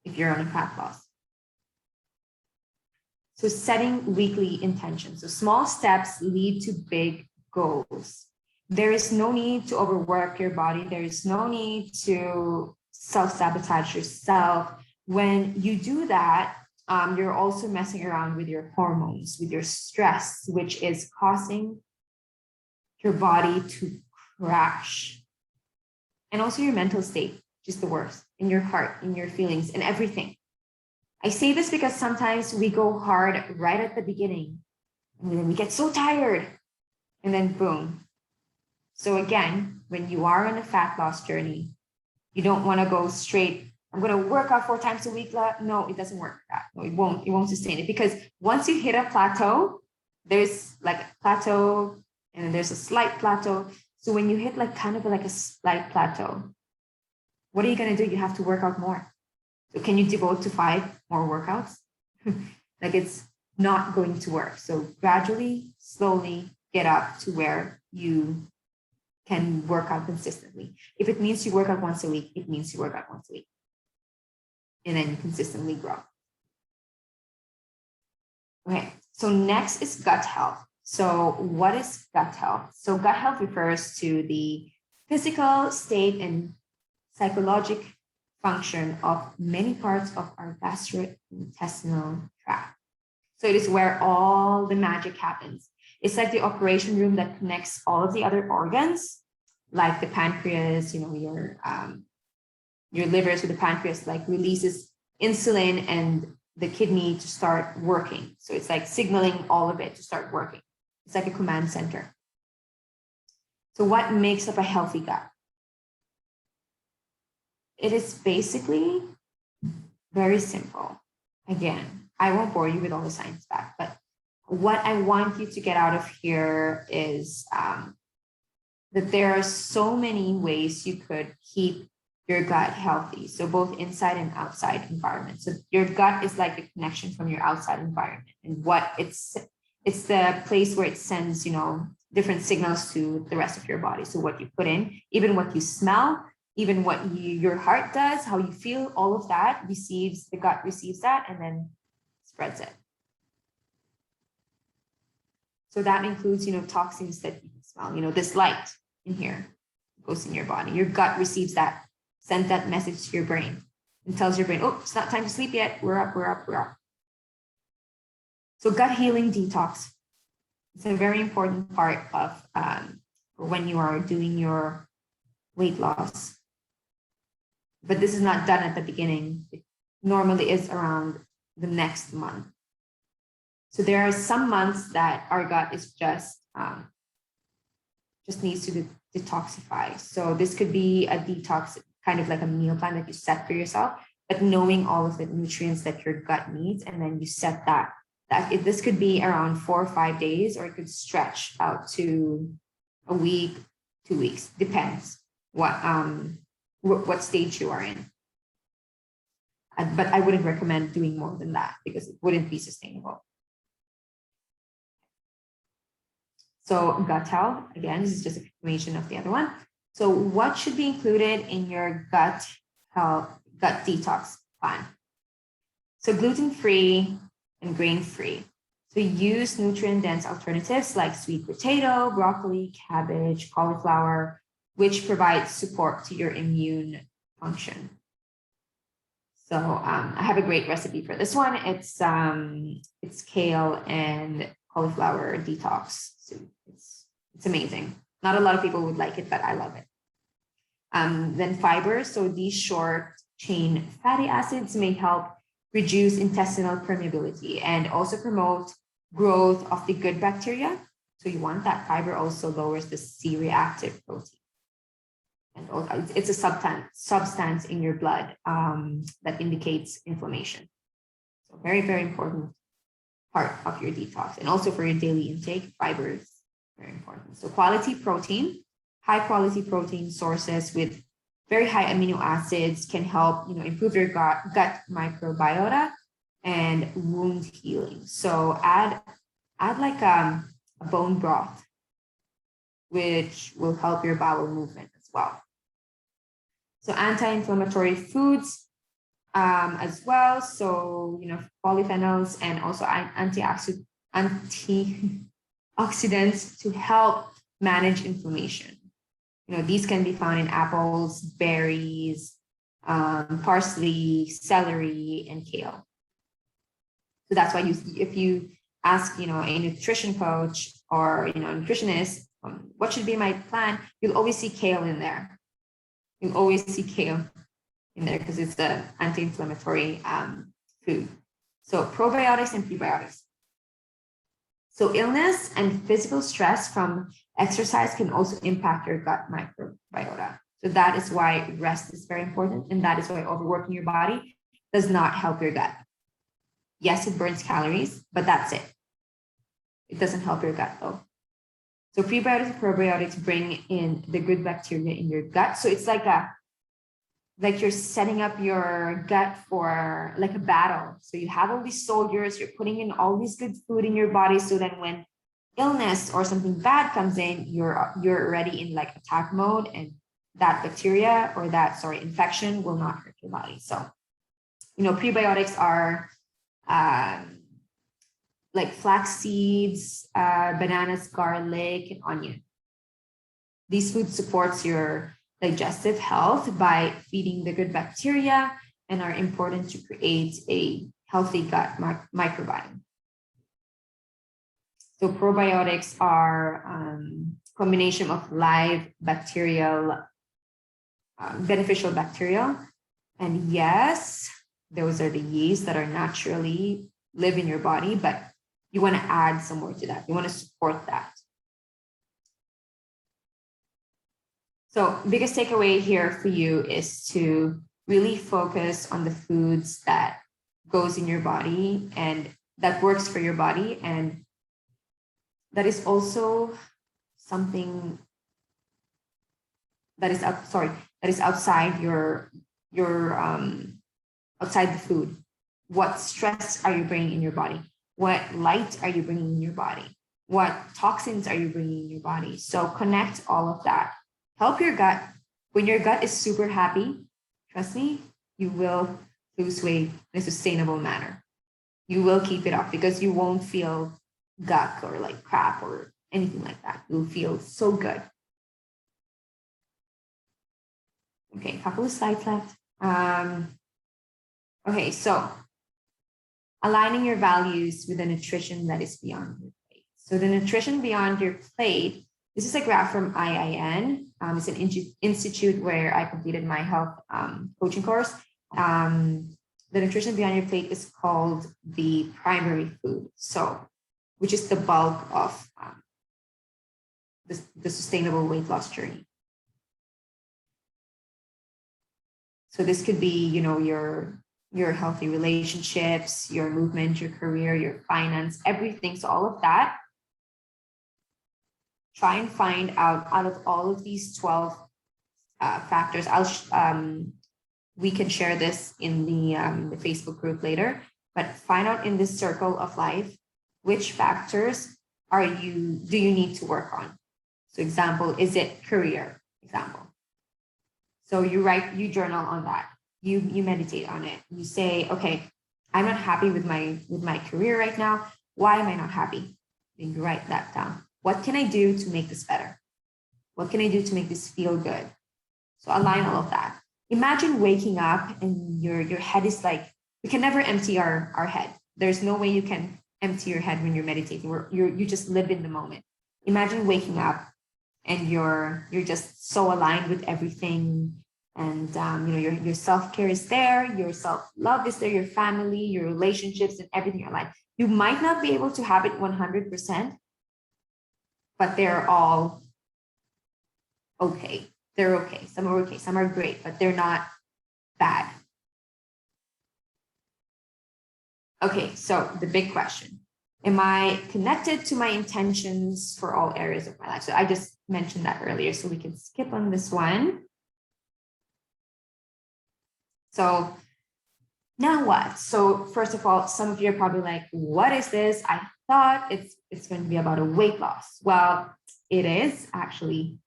if you're on a fat loss. So setting weekly intentions. So small steps lead to big goals. There is no need to overwork your body. There is no need to self-sabotage yourself. When you do that, you're also messing around with your hormones, with your stress, which is causing your body to crash. And also your mental state, which is the worst, in your heart, in your feelings, and everything. I say this because sometimes we go hard right at the beginning, and then we get so tired, and then boom. So again, when you are on a fat loss journey, you don't want to go straight, I'm going to work out 4 times a week. No, it doesn't work like that. No, it won't sustain it, because once you hit a plateau, there's like a plateau and then there's a slight plateau. So when you hit like kind of like a slight plateau, what are you going to do? You have to work out more. So can you devote to 5 more workouts? Like, it's not going to work. So gradually, slowly get up to where you can work out consistently. If it means you work out once a week, it means you work out once a week. And then you consistently grow. Okay, so next is gut health. So what is gut health? So gut health refers to the physical state and psychological function of many parts of our gastrointestinal tract. So it is where all the magic happens. It's like the operation room that connects all of the other organs, like the pancreas, your liver to the pancreas, like releases insulin and the kidney to start working. So it's like signaling all of it to start working. It's like a command center. So what makes up a healthy gut? It is basically very simple. Again, I won't bore you with all the science back, but what I want you to get out of here is that there are so many ways you could keep your gut healthy. So both inside and outside environment. So your gut is like the connection from your outside environment, and what it's the place where it sends, different signals to the rest of your body. So what you put in, even what you smell, even what your heart does, how you feel, all of that the gut receives that and then spreads it. So that includes, toxins that you can smell, this light in here goes in your body. Your gut receives that, sends that message to your brain and tells your brain, oh, it's not time to sleep yet. We're up. So gut healing detox. It's a very important part of when you are doing your weight loss. But this is not done at the beginning. It normally is around the next month. So there are some months that our gut is just just needs to detoxify. So this could be a detox, kind of like a meal plan that you set for yourself, but knowing all of the nutrients that your gut needs, and then you set that. This could be around 4 or 5 days, or it could stretch out to a week, 2 weeks, depends what stage you are in. But I wouldn't recommend doing more than that because it wouldn't be sustainable. So gut health, again, this is just a confirmation of the other one. So what should be included in your gut health, gut detox plan? So gluten-free and grain-free. So use nutrient-dense alternatives like sweet potato, broccoli, cabbage, cauliflower, which provide support to your immune function. So I have a great recipe for this one. It's kale and cauliflower detox soup. It's amazing. Not a lot of people would like it, but I love it. Then fiber. So these short chain fatty acids may help reduce intestinal permeability and also promote growth of the good bacteria. So you want that. Fiber also lowers the C-reactive protein. And also, it's a substance in your blood that indicates inflammation. So very, very important part of your detox. And also for your daily intake, fiber is very important. So quality protein, high quality protein sources with very high amino acids can help improve your gut microbiota and wound healing. So add like a bone broth, which will help your bowel movement as well. So anti-inflammatory foods as well. So polyphenols and also antioxidants to help manage inflammation. These can be found in apples, berries, parsley, celery, and kale. So that's why if you ask, a nutrition coach or a nutritionist, what should be my plan? You'll always see kale in there. You'll always see kale in there because it's the anti-inflammatory food. So probiotics and prebiotics. So illness and physical stress from exercise can also impact your gut microbiota. So that is why rest is very important. And that is why overworking your body does not help your gut. Yes, it burns calories, but that's it. It doesn't help your gut though. So prebiotics and probiotics bring in the good bacteria in your gut. So it's like you're setting up your gut for like a battle. So you have all these soldiers, you're putting in all this good food in your body so that when illness or something bad comes in, you're already in like attack mode, and that bacteria or infection will not hurt your body. So, prebiotics are like flax seeds, bananas, garlic, and onion. These foods supports your digestive health by feeding the good bacteria and are important to create a healthy gut microbiome. So probiotics are combination of live bacterial, beneficial bacteria. And yes, those are the yeast that are naturally live in your body, but you want to add some more to that. You want to support that. So biggest takeaway here for you is to really focus on the foods that goes in your body and that works for your body. And that is also something that is outside your outside the food. What stress are you bringing in your body? What light are you bringing in your body? What toxins are you bringing in your body? So connect all of that. Help your gut. When your gut is super happy, trust me, you will lose weight in a sustainable manner. You will keep it up because you won't feel guck or like crap or anything like that. You'll feel so good. Okay, a couple of slides left. Okay, so aligning your values with the nutrition that is beyond your plate. So the nutrition beyond your plate, this is a graph from IIN. It's an institute where I completed my health coaching course. The nutrition beyond your plate is called the primary food. So, which is the bulk of the sustainable weight loss journey. So this could be, your healthy relationships, your movement, your career, your finance, everything. So all of that, try and find out of all of these 12 factors. We can share this in the Facebook group later, but find out in this circle of life, which factors do you need to work on? So example, is it career? Example. So you journal on that. You meditate on it. You say, okay, I'm not happy with my career right now. Why am I not happy? Then you write that down. What can I do to make this better? What can I do to make this feel good? So align all of that. Imagine waking up and your head is like, we can never empty our head. There's no way you can empty your head when you're meditating. You just live in the moment. Imagine waking up and you're just so aligned with everything. And your self-care is there, your self-love is there, your family, your relationships, and everything in life. You might not be able to have it 100%, but they're all okay. They're okay. Some are okay, some are great, but they're not bad. Okay, so the big question. Am I connected to my intentions for all areas of my life? So I just mentioned that earlier, so we can skip on this one. So now what? So first of all, some of you are probably like, what is this? I thought it's going to be about a weight loss. Well, it is actually,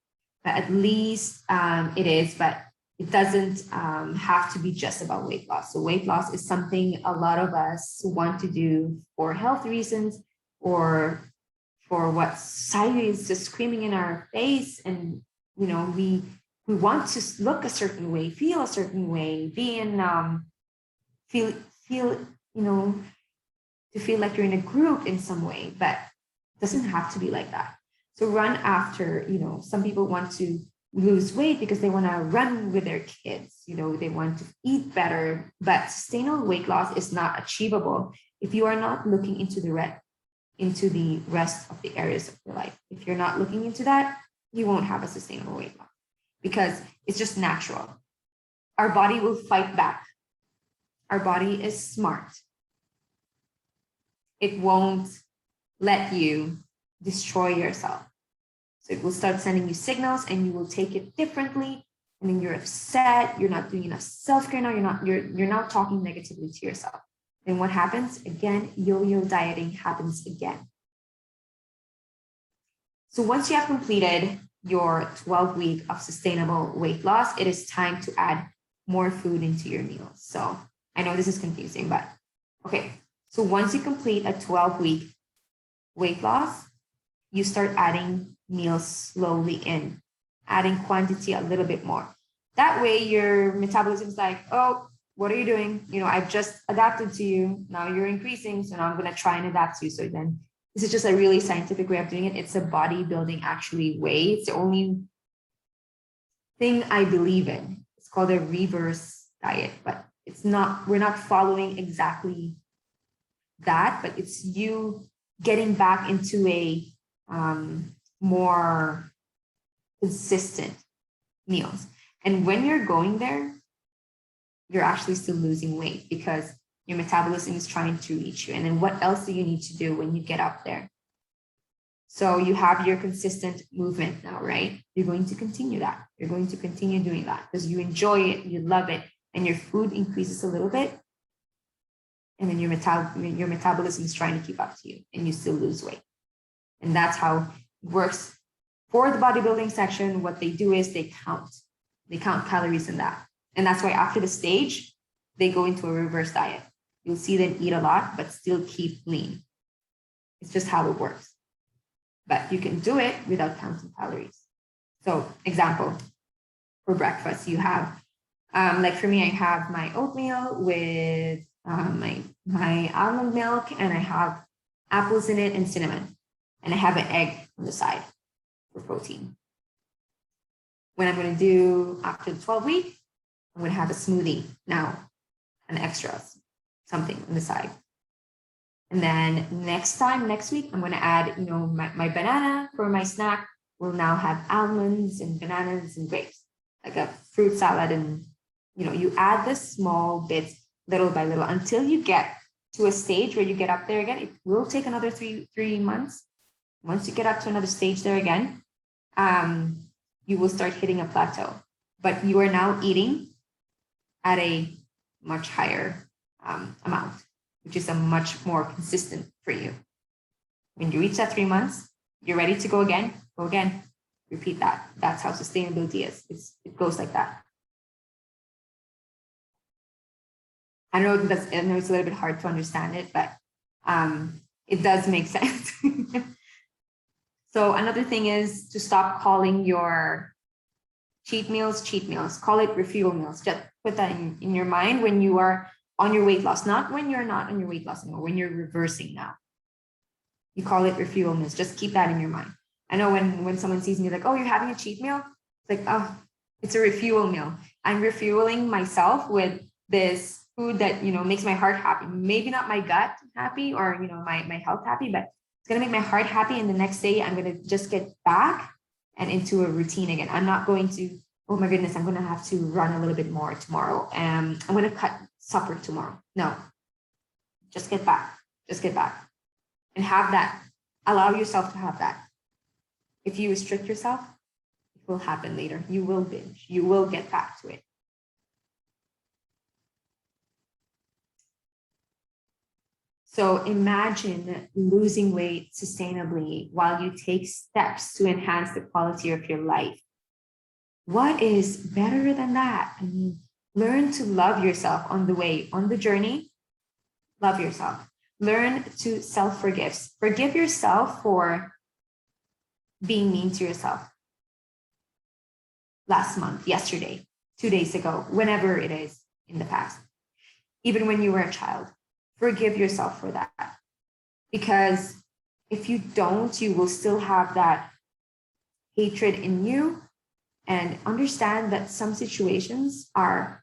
but at least it is, but it doesn't have to be just about weight loss. So weight loss is something a lot of us want to do for health reasons or for what society is just screaming in our face. And, we want to look a certain way, feel a certain way, be in, feel, to feel like you're in a group in some way, but it doesn't have to be like that. So run after, some people want to lose weight because they want to run with their kids, they want to eat better, but sustainable weight loss is not achievable if you are not looking into the rest of the areas of your life. If you're not looking into that, you won't have a sustainable weight loss because it's just natural. Our body will fight back. Our body is smart. It won't let you destroy yourself. So it will start sending you signals and you will take it differently. And then you're upset. You're not doing enough self-care now. You're now talking negatively to yourself. And what happens? Again, yo-yo dieting happens again. So once you have completed your 12-week of sustainable weight loss, it is time to add more food into your meals. So I know this is confusing, but okay. So once you complete a 12-week weight loss, you start adding meals slowly in, adding quantity a little bit more. That way your metabolism is like, oh, what are you doing? I've just adapted to you. Now you're increasing. So now I'm going to try and adapt to you. So then this is just a really scientific way of doing it. It's a bodybuilding actually way. It's the only thing I believe in. It's called a reverse diet, but we're not following exactly that, but it's you getting back into a more consistent meals. And when you're going there, you're actually still losing weight because your metabolism is trying to reach you. And then what else do you need to do when you get up there? So you have your consistent movement now, right? You're going to continue that. You're going to continue doing that because you enjoy it, you love it, and your food increases a little bit. And then your metabolism is trying to keep up to you and you still lose weight. And that's how it works. For the bodybuilding section, what they do is they count calories in that. And that's why after the stage, they go into a reverse diet. You'll see them eat a lot, but still keep lean. It's just how it works. But you can do it without counting calories. So example, for breakfast, you have, like for me, I have my oatmeal with my almond milk, and I have apples in it and cinnamon. And I have an egg on the side for protein. When I'm going to do after the 12 week, I'm going to have a smoothie now, an extra something on the side. And then next week, I'm going to add, my banana for my snack. will now have almonds and bananas and grapes, like a fruit salad. And, you add the small bits little by little until you get to a stage where you get up there again. It will take another three months. Once you get up to another stage there again, you will start hitting a plateau. But you are now eating at a much higher amount, which is a much more consistent for you. When you reach that 3 months, you're ready to go again, repeat that. That's how sustainability is. It goes like that. I know it's a little bit hard to understand it, but it does make sense. So another thing is to stop calling your cheat meals. Call it refuel meals. Just put that in your mind when you are on your weight loss, not when you're not on your weight loss anymore, when you're reversing now. You call it refuel meals. Just keep that in your mind. I know when someone sees me like, oh, you're having a cheat meal? It's like, oh, it's a refuel meal. I'm refueling myself with this food that, makes my heart happy. Maybe not my gut happy or, my health happy, but it's going to make my heart happy. And the next day I'm going to just get back and into a routine again. I'm not going to, oh my goodness, I'm going to have to run a little bit more tomorrow. I'm going to cut supper tomorrow. No, just get back and have that. Allow yourself to have that. If you restrict yourself, it will happen later. You will binge. You will get back to it. So imagine losing weight sustainably while you take steps to enhance the quality of your life. What is better than that? I mean, learn to love yourself on the way, on the journey. Love yourself. Learn to self-forgive. Forgive yourself for being mean to yourself. Last month, yesterday, 2 days ago, whenever it is in the past, even when you were a child. Forgive yourself for that. Because if you don't, you will still have that hatred in you, and understand that some situations are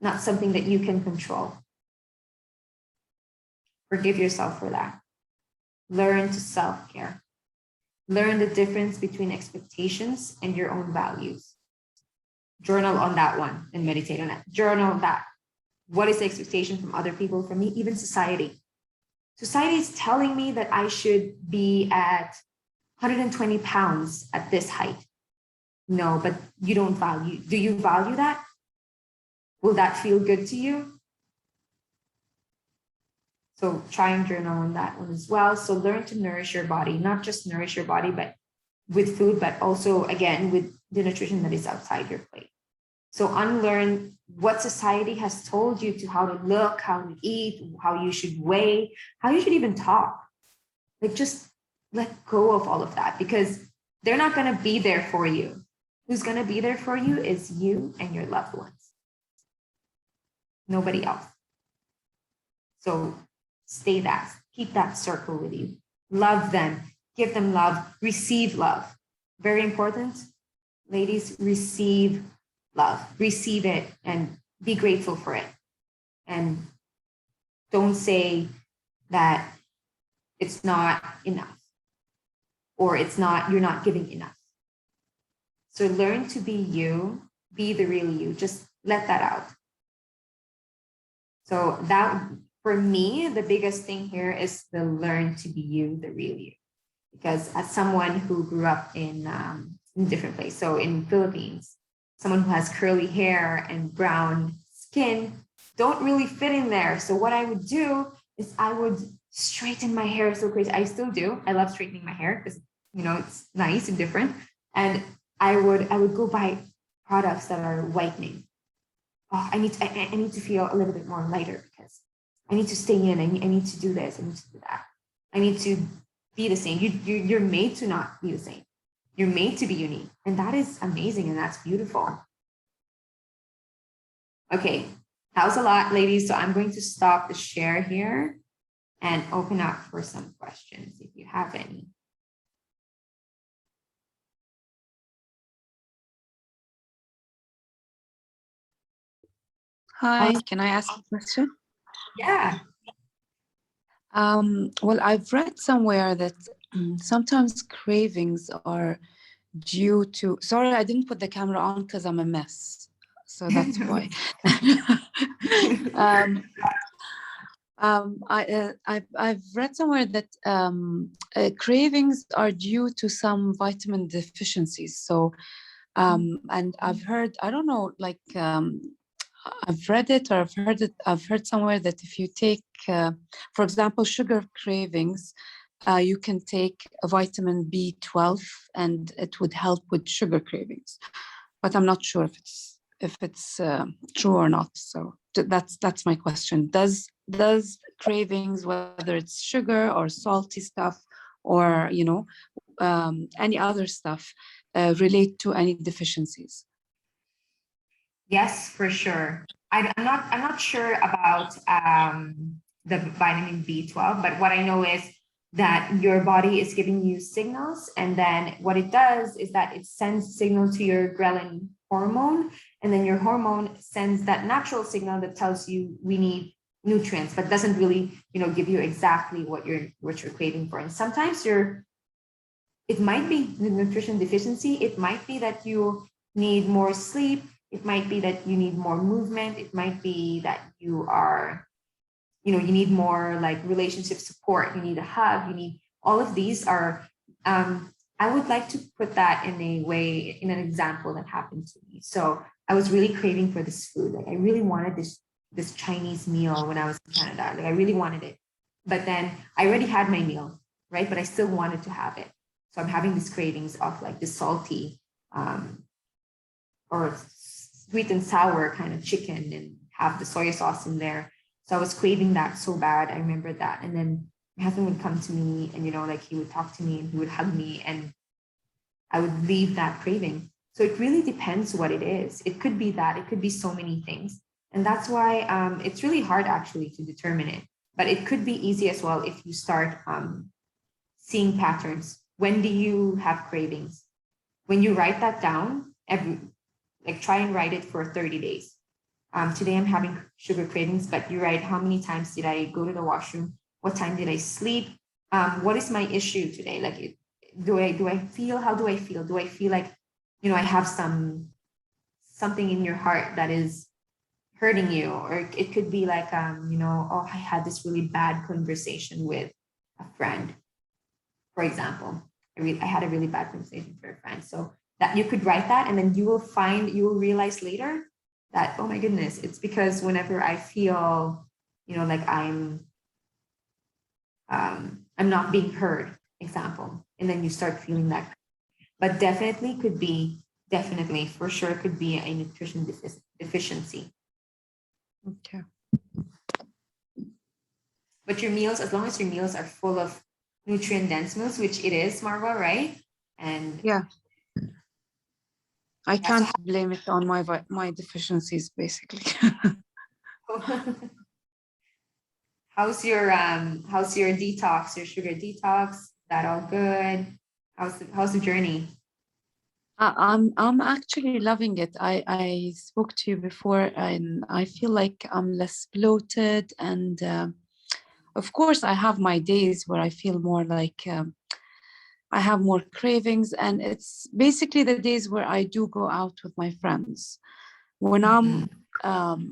not something that you can control. Forgive yourself for that. Learn to self-care. Learn the difference between expectations and your own values. Journal on that one and meditate on it. Journal that. What is the expectation from other people, from me, even society? Society is telling me that I should be at 120 pounds at this height. No, but you don't value. Do you value that? Will that feel good to you? So try and journal on that one as well. So learn to nourish your body, not just nourish your body, but with food, but also, again, with the nutrition that is outside your plate. So unlearn what society has told you to how to look, how to eat, how you should weigh, how you should even talk. Like, just let go of all of that, because they're not going to be there for you. Who's going to be there for you is you and your loved ones. Nobody else. So stay that, keep that circle with you. Love them, give them love, receive love. Very important. Ladies, receive love, receive it and be grateful for it. And don't say that it's not enough or you're not giving enough. So learn to be you, be the real you, just let that out. So that, for me, the biggest thing here is to learn to be you, the real you. Because as someone who grew up in different places, so in Philippines, someone who has curly hair and brown skin don't really fit in there. So what I would do is I would straighten my hair so crazy. I still do. I love straightening my hair because, it's nice and different. And I would go buy products that are whitening. Oh, I need to feel a little bit more lighter because I need to stay in. I need to do this. I need to do that. I need to be the same. You're made to not be the same. You're made to be unique. And that is amazing. And that's beautiful. Okay. That was a lot, ladies. So I'm going to stop the share here and open up for some questions if you have any. Hi, can I ask a question? Yeah. Well, I've read somewhere that sometimes cravings are due to, sorry, I didn't put the camera on because I'm a mess. So that's why. I've read somewhere that cravings are due to some vitamin deficiencies. So, and I've heard, I don't know, like I've read it or I've heard it, I've heard somewhere that if you take, for example, sugar cravings, you can take a vitamin B12 and it would help with sugar cravings. But I'm not sure if it's true or not. So that's my question. Does cravings, whether it's sugar or salty stuff or any other stuff, relate to any deficiencies? Yes, for sure. I'm not sure about the vitamin B12, but what I know is that your body is giving you signals, and then what it does is that it sends signal to your ghrelin hormone, and then your hormone sends that natural signal that tells you we need nutrients, but doesn't really, give you exactly what you're craving for. And sometimes it might be the nutrition deficiency. It might be that you need more sleep. It might be that you need more movement. It might be that you are, you need more like relationship support. You need a hug. You need all of these are, I would like to put that in an example that happened to me. So I was really craving for this food. Like I really wanted this Chinese meal when I was in Canada. Like I really wanted it. But then I already had my meal, right? But I still wanted to have it. So I'm having these cravings of like this salty or sweet and sour kind of chicken and have the soy sauce in there. So I was craving that so bad. I remember that. And then my husband would come to me and, like he would talk to me and he would hug me and I would leave that craving. So it really depends what it is. It could be that, it could be so many things. And that's why it's really hard actually to determine it. But it could be easy as well if you start seeing patterns. When do you have cravings? When you write that down, try and write it for 30 days. Today I'm having sugar cravings, but you write how many times did I go to the washroom? What time did I sleep? What is my issue today? Like, do I feel, how do I feel? Do I feel like, I have something in your heart that is hurting you? Or it could be like, oh, I had this really bad conversation with a friend, for example. I had a really bad conversation with a friend. So that you could write that and then you will realize later that, oh my goodness, it's because whenever I feel, like I'm not being heard, example, and then you start feeling that. But definitely for sure could be a nutrition deficiency. Okay. But your meals, as long as your meals are full of nutrient dense meals, which it is, Marwa, right? And yeah, I can't blame it on my deficiencies, basically. How's your detox, your sugar detox? Is that all good? How's the journey? I'm actually loving it. I spoke to you before, and I feel like I'm less bloated, and of course, I have my days where I feel more like I have more cravings, and it's basically the days where I do go out with my friends. When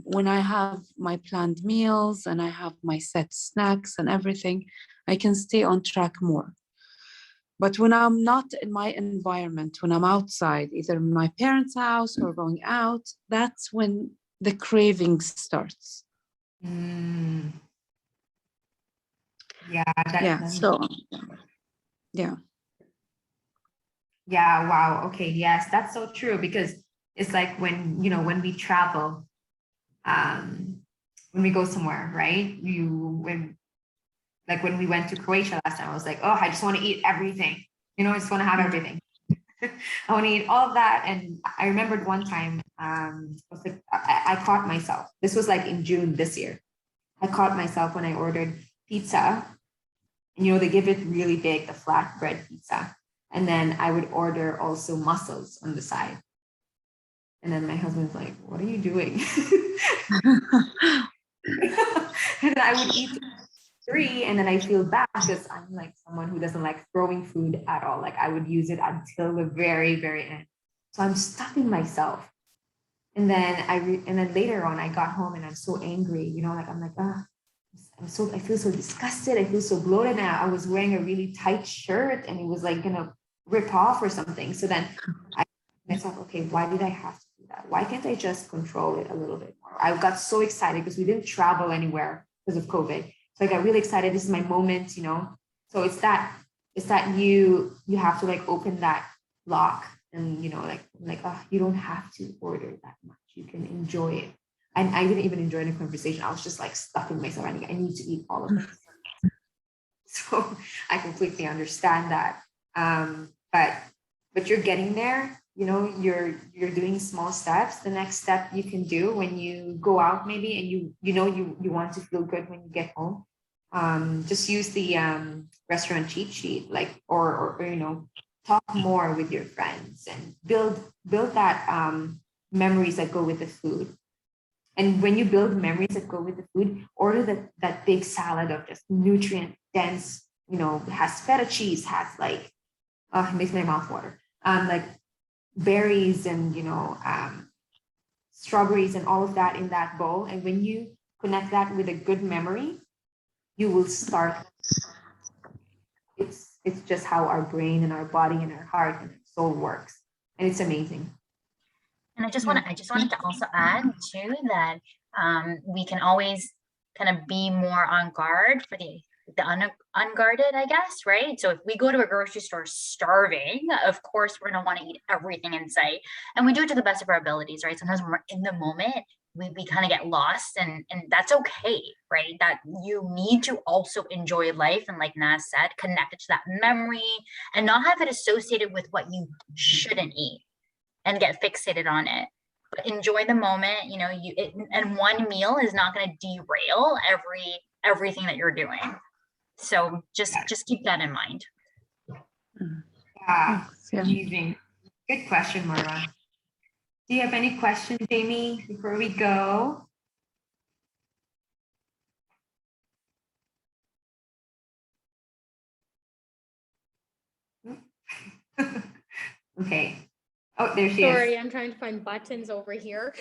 when I have my planned meals and I have my set snacks and everything, I can stay on track more. But when I'm not in my environment, when I'm outside, either in my parents' house or going out, that's when the craving starts. Mm. Yeah. Yeah. So, yeah. Yeah. Wow. Okay. Yes, that's so true because it's like when we travel, when we go somewhere, right? When we went to Croatia last time, I was like, oh, I just want to eat everything. I just want to have everything. I want to eat all of that. And I remembered one time, I caught myself. This was like in June this year. I caught myself when I ordered pizza. And, they give it really big, the flatbread pizza. And then I would order also mussels on the side. And then my husband's like, what are you doing? And I would eat 3, and then I feel bad because I'm like someone who doesn't like throwing food at all. Like I would use it until the very, very end. So I'm stuffing myself. And then and then later on I got home and I'm so angry, like I'm like, I feel so disgusted. I feel so bloated now. I was wearing a really tight shirt and it was like gonna rip off or something. So then I myself, okay, why did I have to do that? Why can't I just control it a little bit more? I got so excited because we didn't travel anywhere because of COVID. So I got really excited. This is my moment, So it's that you have to like open that lock and you don't have to order that much. You can enjoy it. And I didn't even enjoy the conversation. I was just like stuffing myself. I need to eat all of it. So I completely understand that. But you're getting there. You're doing small steps. The next step you can do when you go out maybe and you want to feel good when you get home. Just use the restaurant cheat sheet, like or talk more with your friends and build that memories that go with the food. And when you build memories that go with the food, order that big salad of just nutrient dense, has feta cheese, has like, it makes my mouth water. Like berries and, strawberries and all of that in that bowl. And when you connect that with a good memory, you will start. It's just how our brain and our body and our heart and our soul works. And it's amazing. And I just wanted to also add too that we can always kind of be more on guard for the unguarded, I guess, right? So if we go to a grocery store starving, of course we're gonna want to eat everything in sight, and we do it to the best of our abilities, right? Sometimes when we're in the moment, we kind of get lost, and that's okay, right? That you need to also enjoy life, and like Naz said, connect it to that memory and not have it associated with what you shouldn't eat and get fixated on it. But enjoy the moment, and one meal is not going to derail everything that you're doing. So just keep that in mind. Yeah, amazing. Good question, Mara. Do you have any questions, Jamie, before we go? Okay. Oh, there she is. Sorry, I'm trying to find buttons over here.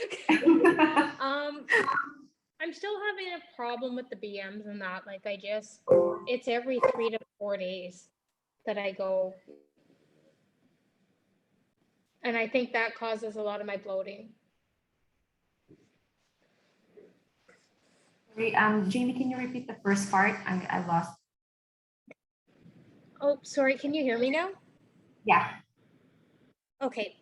I'm still having a problem with the BMs and that. Like it's every 3 to 4 days that I go. And I think that causes a lot of my bloating. Sorry, Jamie, can you repeat the first part? I lost. Oh, sorry. Can you hear me now? Yeah. Okay.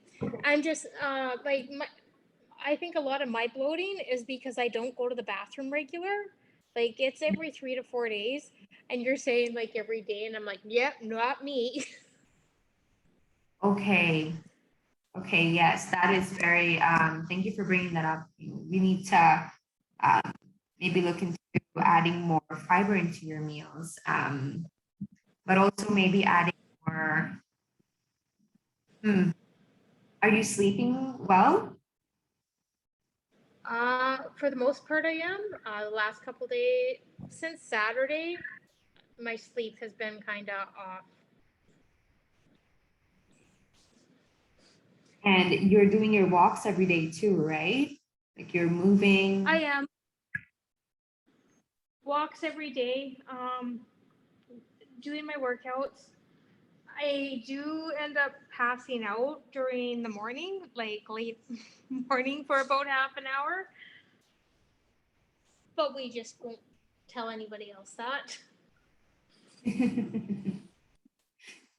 I'm just I think a lot of my bloating is because I don't go to the bathroom regular. Like it's every 3 to 4 days, and you're saying like every day, and I'm like, yep, not me. Okay. Okay. Yes, that is very. Thank you for bringing that up. We need to maybe look into adding more fiber into your meals, but also maybe adding more. Are you sleeping well? For the most part, I am. The last couple days since Saturday, my sleep has been kind of off. And you're doing your walks every day too, right? Like you're moving. I am. Walks every day. Doing my workouts. I do end up passing out during the morning, like late morning for about half an hour. But we just won't tell anybody else that.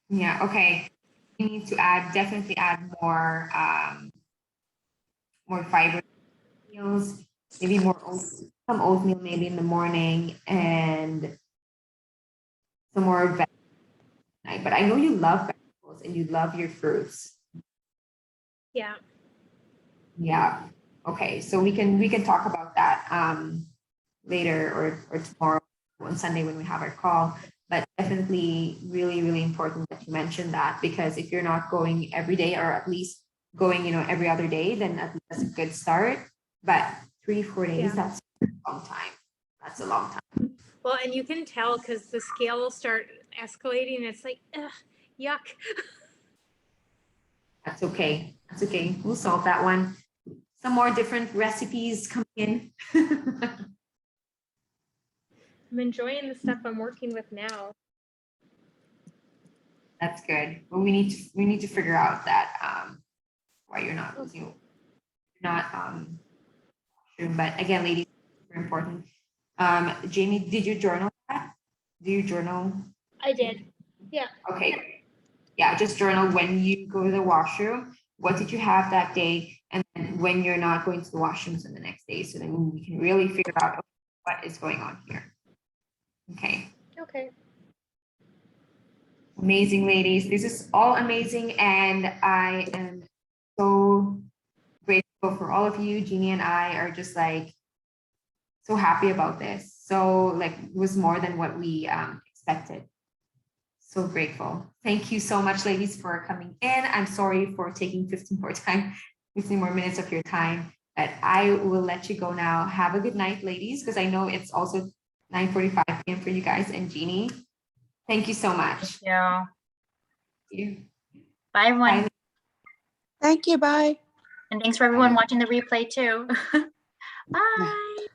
Yeah, okay. You need to definitely add more fiber meals, maybe some oatmeal maybe in the morning and some more vegetables. But I know you love vegetables and you love your fruits. Yeah. Yeah. Okay. So we can talk about that later or tomorrow on Sunday when we have our call. But definitely really, really important that you mentioned that, because if you're not going every day or at least going, every other day, then at least that's a good start. But 3-4 days, that's a long time. That's a long time. Well, and you can tell because the scale will start escalating. It's like, ugh, yuck. That's okay. That's okay. We'll solve that one. Some more different recipes coming in. I'm enjoying the stuff I'm working with now. That's good. But we need to figure out that why you're not losing, but again, ladies, super important. Jamie, did you journal that? Do you journal? I did. Yeah. Okay. Yeah, just journal when you go to the washroom. What did you have that day? And then when you're not going to the washrooms in the next day. So then we can really figure out what is going on here. Okay. Okay. Amazing, ladies. This is all amazing. And I am so grateful for all of you. Jeannie and I are just like so happy about this. So like it was more than what we expected. So grateful. Thank you so much, ladies, for coming in. I'm sorry for taking 15 more minutes of your time, but I will let you go now. Have a good night, ladies, because I know it's also 9:45 p.m. for you guys. And Jeannie, thank you so much. Yeah. Thank you. Bye, everyone. Bye. Thank you. Bye. And thanks for everyone watching the replay too. Bye.